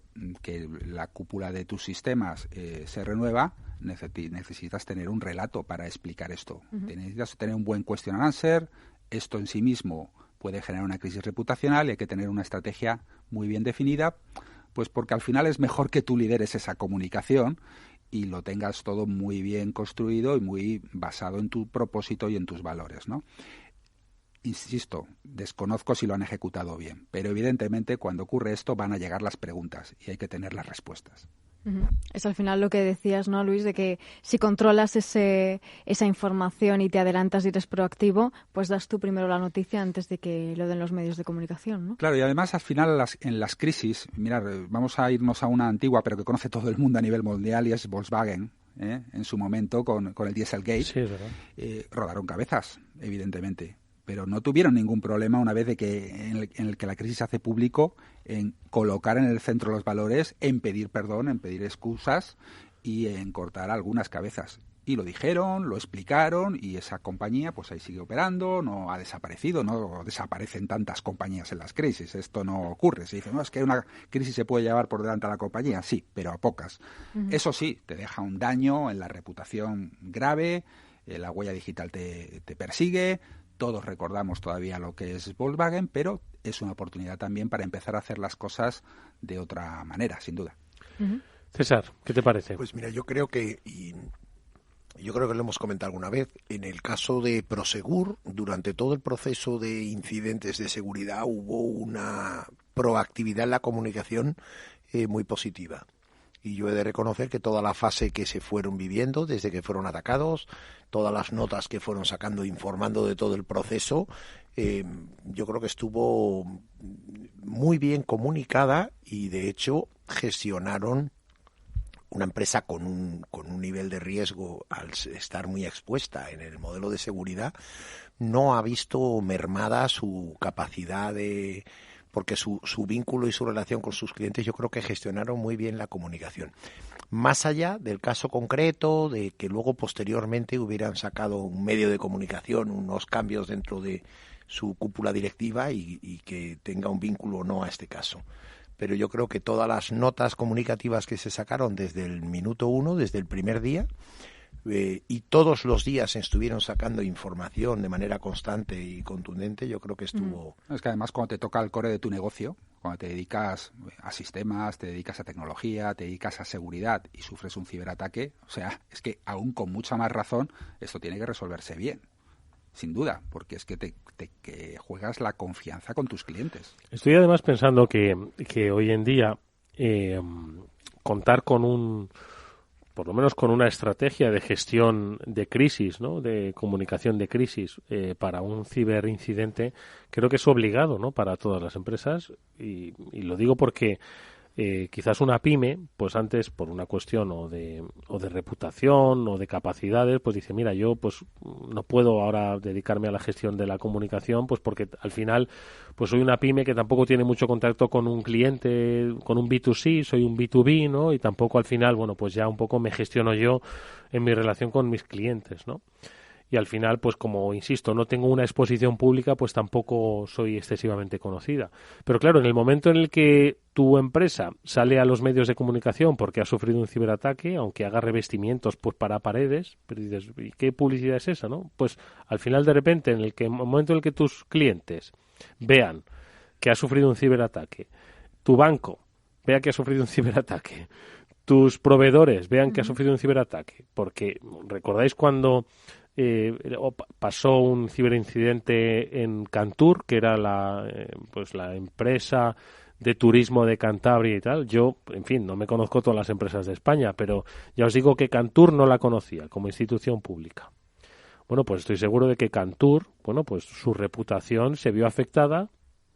la cúpula de tus sistemas se renueva, necesitas tener un relato para explicar esto. Uh-huh. Necesitas tener un buen question and answer. Esto en sí mismo puede generar una crisis reputacional y hay que tener una estrategia muy bien definida, pues porque al final es mejor que tú lideres esa comunicación y lo tengas todo muy bien construido y muy basado en tu propósito y en tus valores, ¿no? Insisto, desconozco si lo han ejecutado bien, pero evidentemente cuando ocurre esto van a llegar las preguntas y hay que tener las respuestas. Uh-huh. Es al final lo que decías, ¿no, Luis? De que si controlas esa información y te adelantas y eres proactivo, pues das tú primero la noticia antes de que lo den los medios de comunicación, ¿no? Claro, y además al final en las crisis, mirad, vamos a irnos a una antigua pero que conoce todo el mundo a nivel mundial y es Volkswagen. En su momento con el Dieselgate. Sí, es verdad. Rodaron cabezas, evidentemente. Pero no tuvieron ningún problema una vez en el que la crisis se hace público en colocar en el centro los valores, en pedir perdón, en pedir excusas y en cortar algunas cabezas. Y lo dijeron, lo explicaron y esa compañía pues ahí sigue operando, no ha desaparecido, no desaparecen tantas compañías en las crisis, esto no ocurre. Se dice, no, es que una crisis se puede llevar por delante a la compañía, sí, pero a pocas. Uh-huh. Eso sí, te deja un daño en la reputación grave, la huella digital te persigue. Todos recordamos todavía lo que es Volkswagen, pero es una oportunidad también para empezar a hacer las cosas de otra manera, sin duda. Uh-huh. César, ¿qué te parece? Pues mira, yo creo que lo hemos comentado alguna vez, en el caso de Prosegur, durante todo el proceso de incidentes de seguridad hubo una proactividad en la comunicación muy positiva. Y yo he de reconocer que toda la fase que se fueron viviendo, desde que fueron atacados, todas las notas que fueron sacando, informando de todo el proceso, yo creo que estuvo muy bien comunicada y, de hecho, gestionaron una empresa con un nivel de riesgo al estar muy expuesta en el modelo de seguridad, no ha visto mermada su capacidad de... porque su vínculo y su relación con sus clientes yo creo que gestionaron muy bien la comunicación. Más allá del caso concreto, de que luego posteriormente hubieran sacado un medio de comunicación, unos cambios dentro de su cúpula directiva y que tenga un vínculo o no a este caso. Pero yo creo que todas las notas comunicativas que se sacaron desde el minuto 1, desde el primer día, y todos los días estuvieron sacando información de manera constante y contundente, yo creo que estuvo... Es que además cuando te toca el core de tu negocio, cuando te dedicas a sistemas, te dedicas a tecnología, te dedicas a seguridad y sufres un ciberataque, o sea, es que aún con mucha más razón esto tiene que resolverse bien, sin duda, porque es que te juegas la confianza con tus clientes. Estoy además pensando que hoy en día contar con por lo menos con una estrategia de gestión de crisis, ¿no? De comunicación de crisis para un ciberincidente, creo que es obligado, ¿no? Para todas las empresas, y lo digo porque quizás una pyme, pues antes por una cuestión o de reputación o de capacidades, pues dice, mira, yo pues no puedo ahora dedicarme a la gestión de la comunicación, pues porque al final pues soy una pyme que tampoco tiene mucho contacto con un cliente, con un B2C, soy un B2B, ¿no? Y tampoco al final, bueno, pues ya un poco me gestiono yo en mi relación con mis clientes, ¿no? Y al final, pues como insisto, no tengo una exposición pública, pues tampoco soy excesivamente conocida. Pero claro, en el momento en el que tu empresa sale a los medios de comunicación porque ha sufrido un ciberataque, aunque haga revestimientos pues para paredes, pero dices, ¿y qué publicidad es esa, no? Pues al final, de repente, en el momento en el que tus clientes vean que ha sufrido un ciberataque, tu banco vea que ha sufrido un ciberataque, tus proveedores vean que ha sufrido un ciberataque, porque ¿recordáis cuando pasó un ciberincidente en Cantur, que era la empresa de turismo de Cantabria y tal? Yo, en fin, no me conozco todas las empresas de España, pero ya os digo que Cantur no la conocía como institución pública. Bueno, pues estoy seguro de que Cantur, bueno, pues su reputación se vio afectada.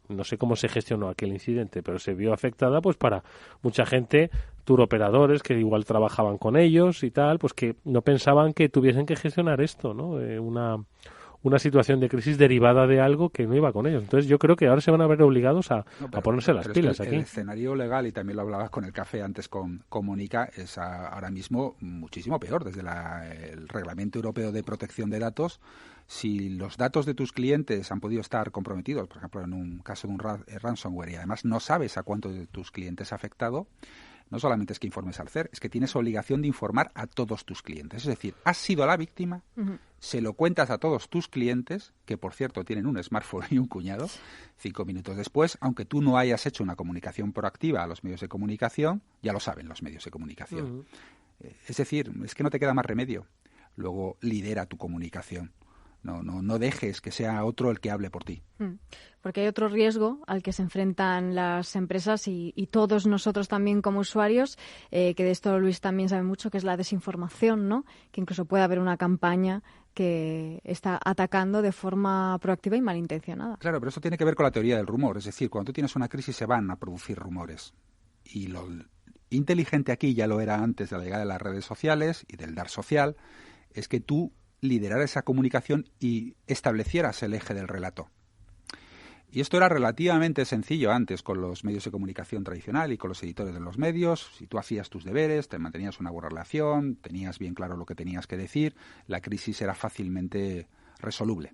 No sé cómo se gestionó aquel incidente, pero se vio afectada pues para mucha gente, turoperadores que igual trabajaban con ellos y tal, pues que no pensaban que tuviesen que gestionar esto, ¿no? Una situación de crisis derivada de algo que no iba con ellos. Entonces yo creo que ahora se van a ver obligados a ponerse las pilas aquí. El escenario legal, y también lo hablabas con el café antes con Mónica, es ahora mismo muchísimo peor. Desde el Reglamento Europeo de Protección de Datos, si los datos de tus clientes han podido estar comprometidos, por ejemplo, en un caso de un ransomware, y además no sabes a cuántos de tus clientes ha afectado, no solamente es que informes al CER, es que tienes obligación de informar a todos tus clientes. Es decir, has sido la víctima, se lo cuentas a todos tus clientes, que por cierto tienen un smartphone y un cuñado, 5 minutos después, aunque tú no hayas hecho una comunicación proactiva a los medios de comunicación, ya lo saben los medios de comunicación. Es decir, es que no te queda más remedio. Luego lidera tu comunicación. No dejes que sea otro el que hable por ti. Porque hay otro riesgo al que se enfrentan las empresas y todos nosotros también como usuarios, que de esto Luis también sabe mucho, que es la desinformación, ¿no? Que incluso puede haber una campaña que está atacando de forma proactiva y malintencionada. Claro, pero eso tiene que ver con la teoría del rumor. Es decir, cuando tú tienes una crisis se van a producir rumores. Y lo inteligente aquí, ya lo era antes de la llegada de las redes sociales y del dar social, es que tú liderar esa comunicación y establecieras el eje del relato. Y esto era relativamente sencillo antes con los medios de comunicación tradicional y con los editores de los medios. Si tú hacías tus deberes, te mantenías una buena relación, tenías bien claro lo que tenías que decir, la crisis era fácilmente resoluble.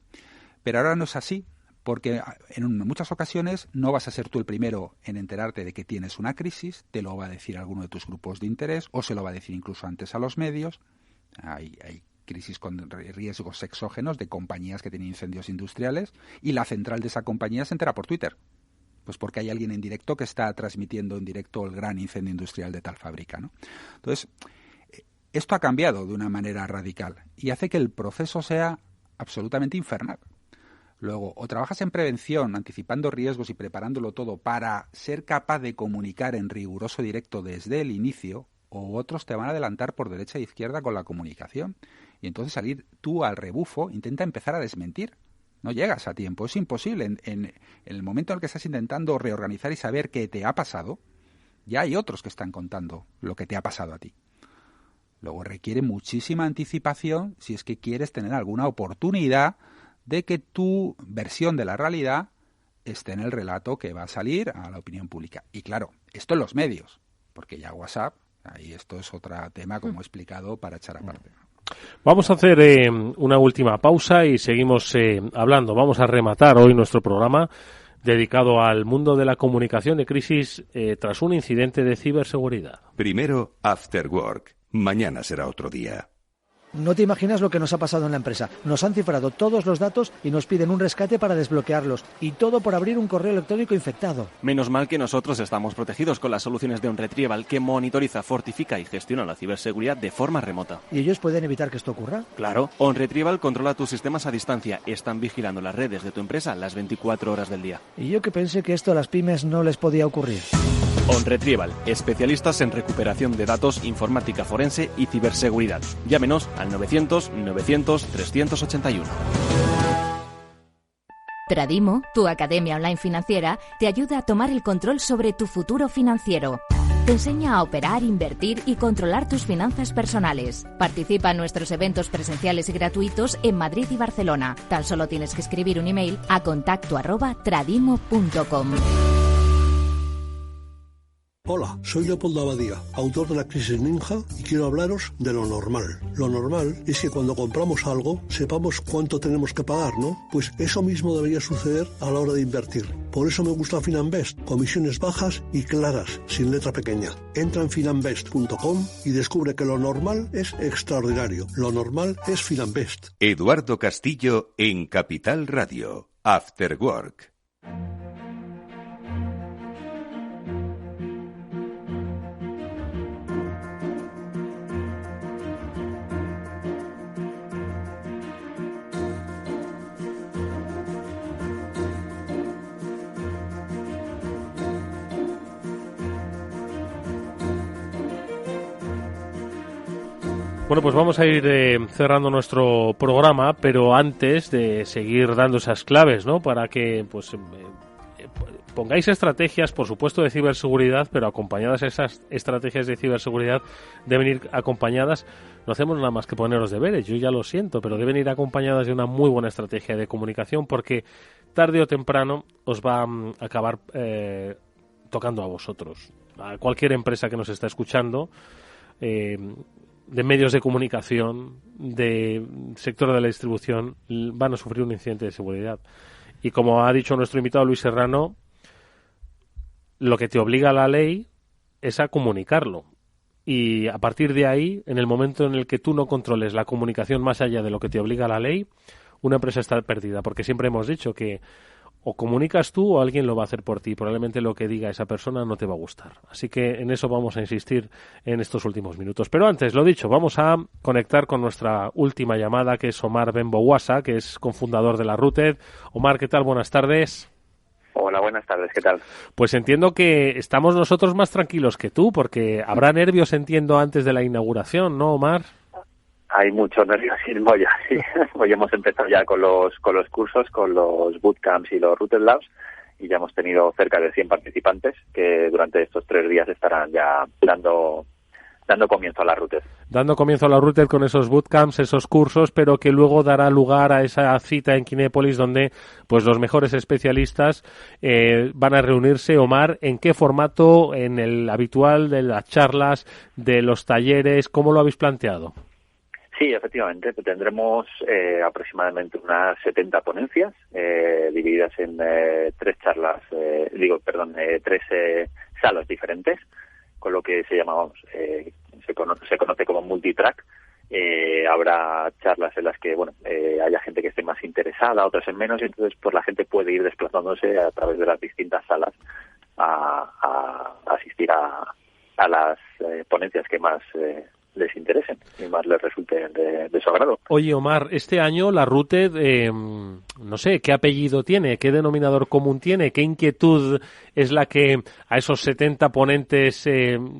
Pero ahora no es así, porque en muchas ocasiones no vas a ser tú el primero en enterarte de que tienes una crisis, te lo va a decir alguno de tus grupos de interés o se lo va a decir incluso antes a los medios. Hay crisis con riesgos exógenos de compañías que tienen incendios industriales y la central de esa compañía se entera por Twitter. Pues porque hay alguien en directo que está transmitiendo en directo el gran incendio industrial de tal fábrica, ¿no? Entonces, esto ha cambiado de una manera radical y hace que el proceso sea absolutamente infernal. Luego, o trabajas en prevención, anticipando riesgos y preparándolo todo para ser capaz de comunicar en riguroso directo desde el inicio, o otros te van a adelantar por derecha e izquierda con la comunicación. Y entonces salir tú al rebufo, intenta empezar a desmentir. No llegas a tiempo, es imposible. En el momento en el que estás intentando reorganizar y saber qué te ha pasado, ya hay otros que están contando lo que te ha pasado a ti. Luego requiere muchísima anticipación si es que quieres tener alguna oportunidad de que tu versión de la realidad esté en el relato que va a salir a la opinión pública. Y claro, esto en los medios, porque ya WhatsApp, ahí esto es otro tema, como he explicado, para echar aparte. Vamos a hacer una última pausa y seguimos hablando. Vamos a rematar hoy nuestro programa dedicado al mundo de la comunicación de crisis tras un incidente de ciberseguridad. Primero, After Work. Mañana será otro día. No te imaginas lo que nos ha pasado en la empresa. Nos han cifrado todos los datos y nos piden un rescate para desbloquearlos. Y todo por abrir un correo electrónico infectado. Menos mal que nosotros estamos protegidos con las soluciones de OnRetrieval, que monitoriza, fortifica y gestiona la ciberseguridad de forma remota. ¿Y ellos pueden evitar que esto ocurra? Claro. OnRetrieval controla tus sistemas a distancia. Están vigilando las redes de tu empresa las 24 horas del día. Y yo que pensé que esto a las pymes no les podía ocurrir. OnRetrieval, especialistas en recuperación de datos, informática forense y ciberseguridad. Llámenos al 900-900-381. Tradimo, tu academia online financiera, te ayuda a tomar el control sobre tu futuro financiero. Te enseña a operar, invertir y controlar tus finanzas personales. Participa en nuestros eventos presenciales y gratuitos en Madrid y Barcelona. Tan solo tienes que escribir un email a contacto@tradimo.com. Hola, soy Leopoldo Abadía, autor de La Crisis Ninja, y quiero hablaros de lo normal. Lo normal es que cuando compramos algo sepamos cuánto tenemos que pagar, ¿no? Pues eso mismo debería suceder a la hora de invertir. Por eso me gusta Finanbest, comisiones bajas y claras, sin letra pequeña. Entra en finanbest.com y descubre que lo normal es extraordinario. Lo normal es Finanbest. Eduardo Castillo en Capital Radio. After Work. Bueno, pues vamos a ir cerrando nuestro programa, pero antes de seguir dando esas claves, ¿no? Para que pues pongáis estrategias, por supuesto, de ciberseguridad, pero acompañadas esas estrategias de ciberseguridad deben ir acompañadas. No hacemos nada más que poneros deberes, yo ya lo siento, pero deben ir acompañadas de una muy buena estrategia de comunicación, porque tarde o temprano os va a acabar tocando a vosotros, a cualquier empresa que nos está escuchando, de medios de comunicación, de sector de la distribución, van a sufrir un incidente de seguridad. Y como ha dicho nuestro invitado Luis Serrano, lo que te obliga la ley es a comunicarlo. Y a partir de ahí, en el momento en el que tú no controles la comunicación más allá de lo que te obliga la ley, una empresa está perdida. Porque siempre hemos dicho que o comunicas tú o alguien lo va a hacer por ti. Probablemente lo que diga esa persona no te va a gustar. Así que en eso vamos a insistir en estos últimos minutos. Pero antes, lo dicho, vamos a conectar con nuestra última llamada, que es Omar Benboguasa, que es cofundador de la Rooted. Omar, ¿qué tal? Buenas tardes. Hola, buenas tardes, ¿qué tal? Pues entiendo que estamos nosotros más tranquilos que tú, porque habrá nervios, entiendo, antes de la inauguración, ¿no, Omar? Hay mucho nerviosismo ya, sí. Hoy hemos empezado ya con los cursos, con los bootcamps y los Rooted Labs, y ya hemos tenido cerca de 100 participantes que durante estos 3 días estarán ya dando comienzo a la Rooted. Dando comienzo a la Rooted con esos bootcamps, esos cursos, pero que luego dará lugar a esa cita en Kinépolis donde pues los mejores especialistas van a reunirse. Omar, ¿en qué formato? ¿En el habitual de las charlas, de los talleres? ¿Cómo lo habéis planteado? Sí, efectivamente, tendremos aproximadamente unas 70 ponencias divididas en 3 charlas, 3 salas diferentes, con lo que se llama, se conoce como multitrack. Habrá charlas en las que haya gente que esté más interesada, otras en menos, y entonces pues la gente puede ir desplazándose a través de las distintas salas a asistir a las ponencias que más les interesen y más les resulten de su agrado. Oye, Omar, este año la Rooted, no sé, ¿qué apellido tiene? ¿Qué denominador común tiene? ¿Qué inquietud es la que a esos 70 ponentes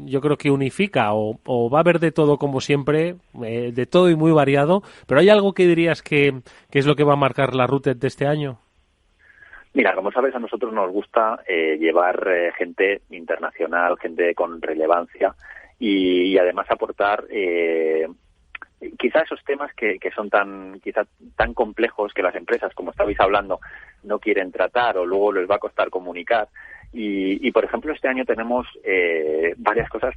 yo creo que unifica? ¿O va a haber de todo como siempre, de todo y muy variado? ¿Pero hay algo que dirías que es lo que va a marcar la Rooted de este año? Mira, como sabes, a nosotros nos gusta llevar gente internacional, gente con relevancia, y además aportar quizá esos temas que son tan complejos que las empresas, como estabais hablando, no quieren tratar o luego les va a costar comunicar. Y por ejemplo, este año tenemos varias cosas,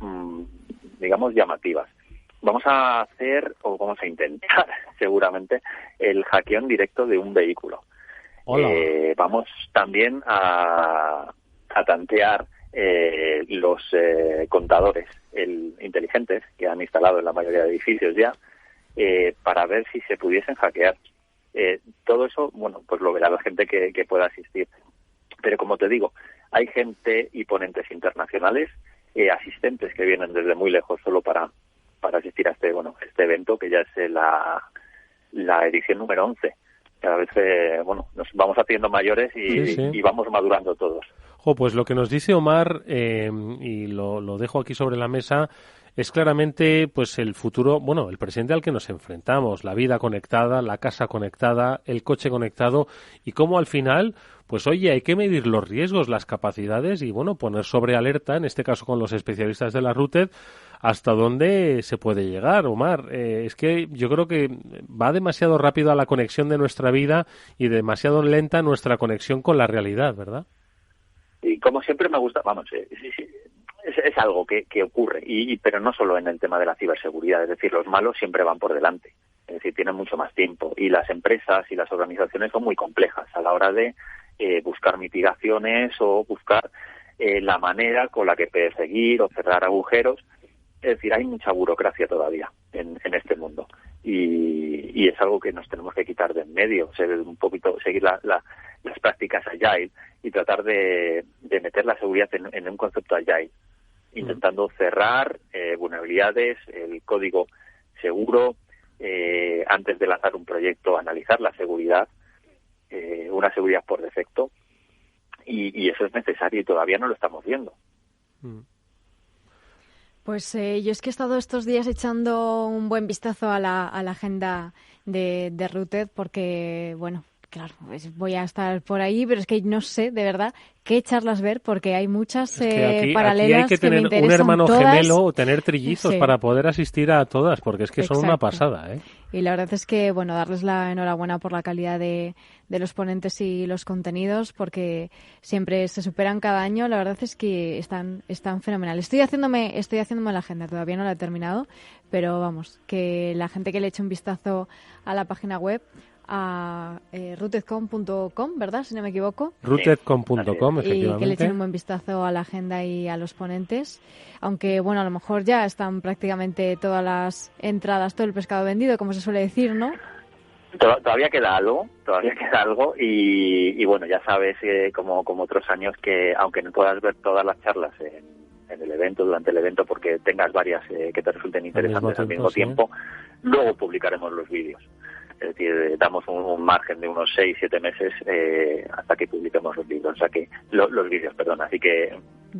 digamos, llamativas. Vamos a hacer, o vamos a intentar seguramente, el hackeo en directo de un vehículo. Vamos también a tantear los contadores inteligentes que han instalado en la mayoría de edificios ya, para ver si se pudiesen hackear. Todo eso, pues lo verá la gente que pueda asistir. Pero como te digo, hay gente y ponentes internacionales, asistentes que vienen desde muy lejos solo para asistir a este evento, que ya es la edición número 11. Cada vez nos vamos haciendo mayores y vamos madurando todos. Pues lo que nos dice Omar, y lo dejo aquí sobre la mesa, es claramente pues el futuro, bueno, el presente al que nos enfrentamos, la vida conectada, la casa conectada, el coche conectado, y cómo al final, pues oye, hay que medir los riesgos, las capacidades y bueno, poner sobre alerta, en este caso con los especialistas de la RUTED, hasta dónde se puede llegar, Omar. Es que yo creo que va demasiado rápido a la conexión de nuestra vida y demasiado lenta nuestra conexión con la realidad, ¿verdad? Y como siempre me gusta, vamos, es algo que ocurre, pero no solo en el tema de la ciberseguridad, es decir, los malos siempre van por delante, es decir, tienen mucho más tiempo y las empresas y las organizaciones son muy complejas a la hora de buscar mitigaciones o buscar la manera con la que perseguir o cerrar agujeros. Es decir, hay mucha burocracia todavía en este mundo y es algo que nos tenemos que quitar de en medio, seguir las prácticas Agile y tratar de meter la seguridad en un concepto Agile, intentando cerrar vulnerabilidades, el código seguro, antes de lanzar un proyecto, analizar la seguridad, una seguridad por defecto, y eso es necesario y todavía no lo estamos viendo. Pues yo es que he estado estos días echando un buen vistazo a la agenda de RUTED porque, bueno, claro, voy a estar por ahí, pero es que no sé, de verdad, qué charlas ver, porque hay muchas paralelas aquí hay que tener me interesan un hermano todas. gemelo o tener trillizos Sí. para poder asistir a todas, porque es que son una pasada, ¿eh? Y la verdad es que, bueno, darles la enhorabuena por la calidad de los ponentes y los contenidos, porque siempre se superan cada año. La verdad es que están fenomenal. Estoy haciéndome la agenda, todavía no la he terminado, pero vamos, que la gente que le eche un vistazo a la página web, a rutedcom.com, ¿verdad? Si no me equivoco. Rutedcom.com, efectivamente. Y que le echen un buen vistazo a la agenda y a los ponentes. Aunque, bueno, a lo mejor ya están prácticamente todas las entradas, todo el pescado vendido, como se suele decir, ¿no? Todavía queda algo y bueno, ya sabes, como otros años, que aunque no puedas ver todas las charlas en el evento, durante el evento, porque tengas varias que te resulten interesantes al mismo tiempo, luego publicaremos los vídeos. Es decir, damos un margen de unos 6-7 meses hasta que publiquemos los vídeos, los vídeos, perdón, así que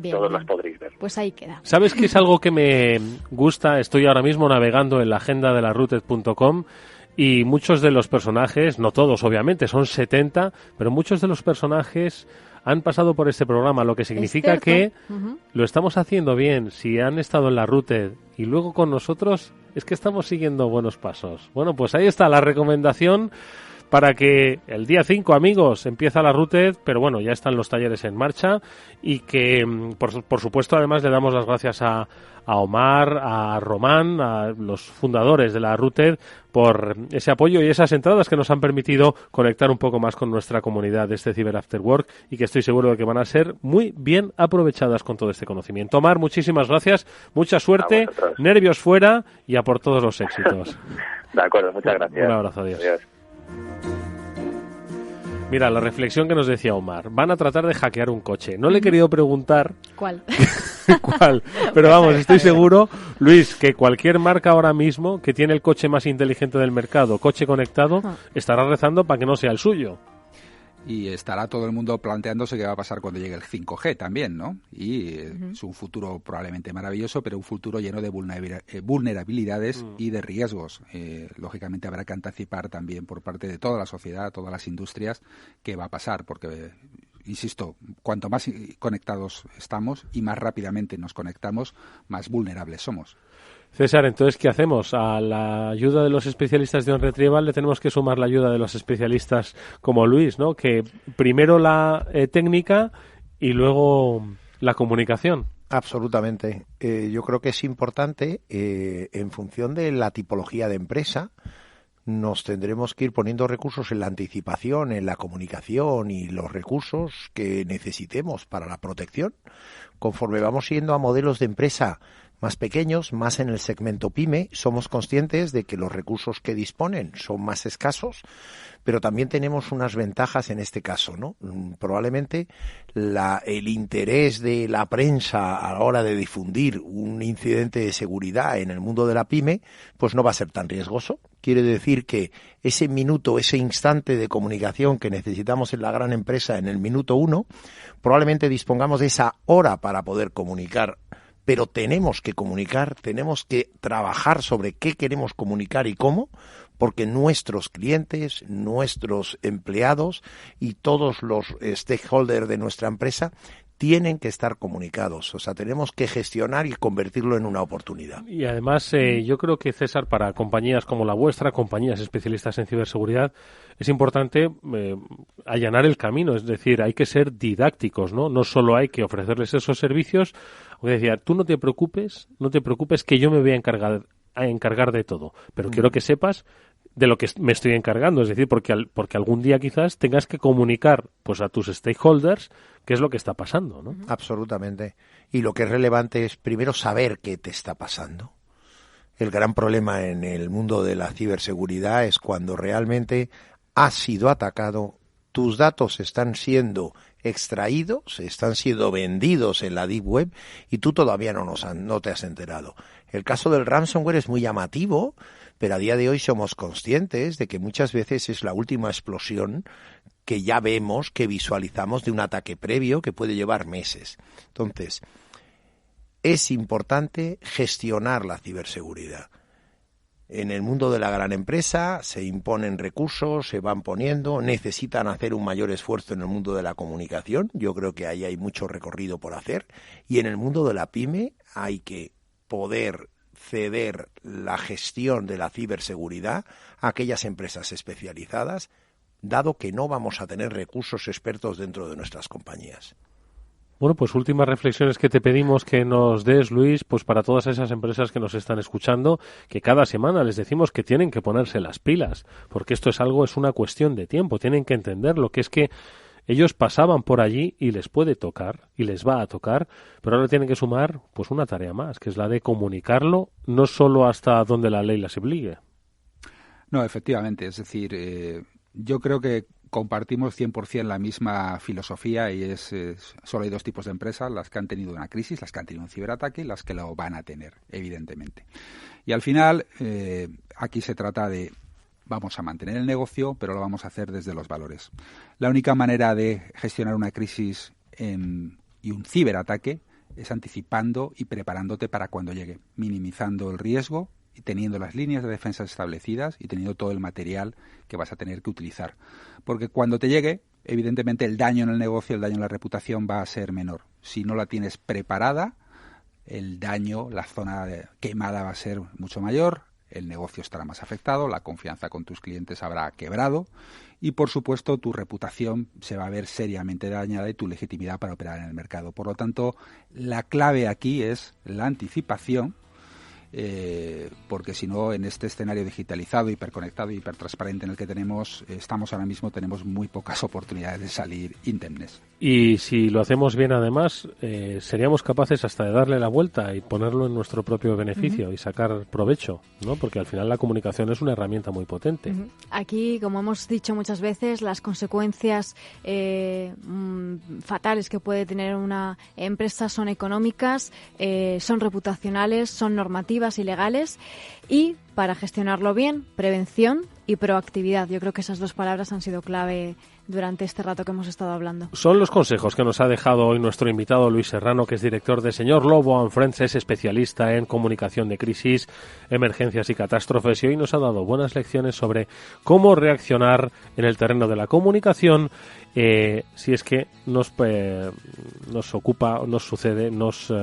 todos los podréis ver. Pues ahí queda. ¿Sabes qué es algo que me gusta? Estoy ahora mismo navegando en la agenda de la RUTED.com y muchos de los personajes, no todos obviamente, son 70, pero muchos de los personajes han pasado por este programa, lo que significa que lo estamos haciendo bien. Si han estado en la RUTED y luego con nosotros, es que estamos siguiendo buenos pasos. Bueno, pues ahí está la recomendación para que el día 5, amigos, empieza la RUTED, pero bueno, ya están los talleres en marcha y que, por supuesto, además le damos las gracias a Omar, a Román, a los fundadores de la RUTED por ese apoyo y esas entradas que nos han permitido conectar un poco más con nuestra comunidad de este Cyber After Work y que estoy seguro de que van a ser muy bien aprovechadas con todo este conocimiento. Omar, muchísimas gracias, mucha suerte, nervios fuera y a por todos los éxitos. De acuerdo, muchas gracias. Un abrazo, adiós. Mira, la reflexión que nos decía Omar. Van a tratar de hackear un coche. No le he querido preguntar ¿cuál? ¿Cuál? Pero vamos, estoy seguro, Luis, que cualquier marca ahora mismo que tiene el coche más inteligente del mercado, coche conectado, estará rezando para que no sea el suyo. Y estará todo el mundo planteándose qué va a pasar cuando llegue el 5G también, ¿no? Y es un futuro probablemente maravilloso, pero un futuro lleno de vulnerabilidades y de riesgos. Lógicamente habrá que anticipar también por parte de toda la sociedad, todas las industrias, qué va a pasar, porque, insisto, cuanto más conectados estamos y más rápidamente nos conectamos, más vulnerables somos. César, entonces, ¿qué hacemos? A la ayuda de los especialistas de OnRetrieval le tenemos que sumar la ayuda de los especialistas como Luis, ¿no? Que primero la técnica y luego la comunicación. Absolutamente. Yo creo que es importante, en función de la tipología de empresa, nos tendremos que ir poniendo recursos en la anticipación, en la comunicación y los recursos que necesitemos para la protección, conforme vamos yendo a modelos de empresa más pequeños, más en el segmento PYME, somos conscientes de que los recursos que disponen son más escasos, pero también tenemos unas ventajas en este caso, ¿no? Probablemente el interés de la prensa a la hora de difundir un incidente de seguridad en el mundo de la PYME, pues no va a ser tan riesgoso. Quiere decir que ese minuto, ese instante de comunicación que necesitamos en la gran empresa en el minuto 1, probablemente dispongamos de esa hora para poder comunicar. Pero tenemos que comunicar, tenemos que trabajar sobre qué queremos comunicar y cómo, porque nuestros clientes, nuestros empleados y todos los stakeholders de nuestra empresa tienen que estar comunicados. O sea, tenemos que gestionar y convertirlo en una oportunidad. Y además, yo creo que, César, para compañías como la vuestra, compañías especialistas en ciberseguridad, es importante allanar el camino. Es decir, hay que ser didácticos, ¿no? No solo hay que ofrecerles esos servicios. O decía, tú no te preocupes que yo me voy a encargar de todo. Pero quiero que sepas de lo que me estoy encargando, es decir, porque algún día quizás tengas que comunicar pues a tus stakeholders qué es lo que está pasando, ¿no? Absolutamente. Y lo que es relevante es primero saber qué te está pasando. El gran problema en el mundo de la ciberseguridad es cuando realmente has sido atacado, tus datos están siendo extraídos, están siendo vendidos en la Deep Web y tú todavía no te has enterado. El caso del ransomware es muy llamativo, pero a día de hoy somos conscientes de que muchas veces es la última explosión que ya vemos, que visualizamos de un ataque previo que puede llevar meses. Entonces, es importante gestionar la ciberseguridad. En el mundo de la gran empresa se imponen recursos, se van poniendo, necesitan hacer un mayor esfuerzo en el mundo de la comunicación. Yo creo que ahí hay mucho recorrido por hacer. Y en el mundo de la PYME hay que poder ceder la gestión de la ciberseguridad a aquellas empresas especializadas, dado que no vamos a tener recursos expertos dentro de nuestras compañías. Bueno, pues últimas reflexiones que te pedimos que nos des, Luis, pues para todas esas empresas que nos están escuchando, que cada semana les decimos que tienen que ponerse las pilas, porque esto es una cuestión de tiempo, tienen que entenderlo, que es que ellos pasaban por allí y les puede tocar, y les va a tocar, pero ahora tienen que sumar pues una tarea más, que es la de comunicarlo, no solo hasta donde la ley las obligue. No, efectivamente, es decir, yo creo que compartimos 100% la misma filosofía y solo hay dos tipos de empresas, las que han tenido una crisis, las que han tenido un ciberataque y las que lo van a tener, evidentemente. Y al final, aquí se trata de vamos a mantener el negocio, pero lo vamos a hacer desde los valores. La única manera de gestionar una crisis y un ciberataque es anticipando y preparándote para cuando llegue, minimizando el riesgo y teniendo las líneas de defensa establecidas y teniendo todo el material que vas a tener que utilizar. Porque cuando te llegue, evidentemente el daño en el negocio, el daño en la reputación va a ser menor. Si no la tienes preparada, el daño, la zona quemada va a ser mucho mayor, el negocio estará más afectado, la confianza con tus clientes habrá quebrado y, por supuesto, tu reputación se va a ver seriamente dañada y tu legitimidad para operar en el mercado. Por lo tanto, la clave aquí es la anticipación, porque si no, en este escenario digitalizado, hiperconectado y hipertransparente en el que estamos ahora mismo, tenemos muy pocas oportunidades de salir indemnes. Y si lo hacemos bien, además, seríamos capaces hasta de darle la vuelta y ponerlo en nuestro propio beneficio y sacar provecho, ¿no? Porque al final la comunicación es una herramienta muy potente. Aquí, como hemos dicho muchas veces, las consecuencias fatales que puede tener una empresa son económicas, son reputacionales, son normativas y legales, y para gestionarlo bien, prevención y proactividad. Yo creo que esas dos palabras han sido clave durante este rato que hemos estado hablando. Son los consejos que nos ha dejado hoy nuestro invitado Luis Serrano, que es director de Señor Lobo & Friends, es especialista en comunicación de crisis, emergencias y catástrofes, y hoy nos ha dado buenas lecciones sobre cómo reaccionar en el terreno de la comunicación si es que nos ocupa, nos sucede, nos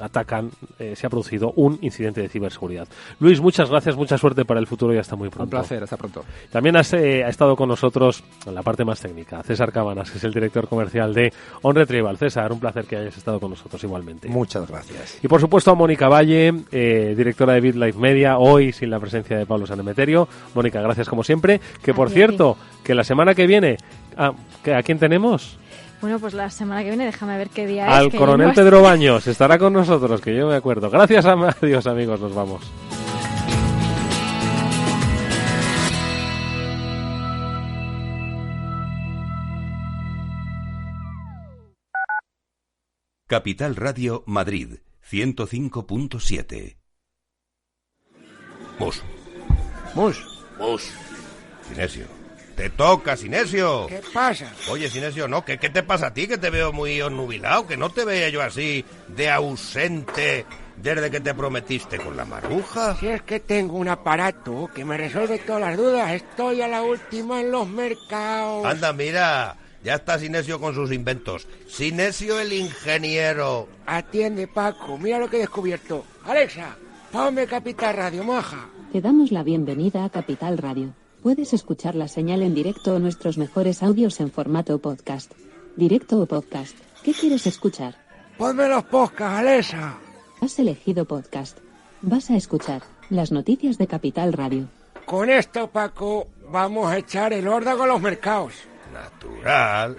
atacan, se ha producido un incidente de ciberseguridad. Luis, muchas gracias, mucha suerte para el futuro y hasta muy pronto. Un placer, hasta pronto. También ha estado con nosotros en la parte más técnica César Cabanas, que es el director comercial de OnRetrieval. César, un placer que hayas estado con nosotros igualmente. Muchas gracias. Y por supuesto a Mónica Valle, directora de BitLife Media, hoy sin la presencia de Pablo Sanemeterio. Mónica, gracias como siempre. Que por cierto, que la semana que viene, ¿a quién tenemos? Bueno, pues la semana que viene déjame ver qué día Al es. Al coronel Pedro Baños estará con nosotros, que yo me acuerdo. Gracias, adiós amigos, nos vamos. Capital Radio Madrid 105.7. Mus. Sinesio. Te toca, Sinesio. ¿Qué pasa? Oye, Sinesio, ¿no? ¿Qué te pasa a ti? Que te veo muy onnubilado, que no te veía yo así de ausente desde que te prometiste con la Maruja. Si es que tengo un aparato que me resuelve todas las dudas. Estoy a la última en los mercados. Anda, mira, ya está Sinesio con sus inventos. Sinesio el ingeniero. Atiende, Paco, mira lo que he descubierto. Alexa, ponme Capital Radio, maja. Te damos la bienvenida a Capital Radio. Puedes escuchar la señal en directo o nuestros mejores audios en formato podcast. ¿Directo o podcast? ¿Qué quieres escuchar? Ponme los podcasts, Alexa. Has elegido podcast. Vas a escuchar las noticias de Capital Radio. Con esto, Paco, vamos a echar el órdago a los mercados. Natural.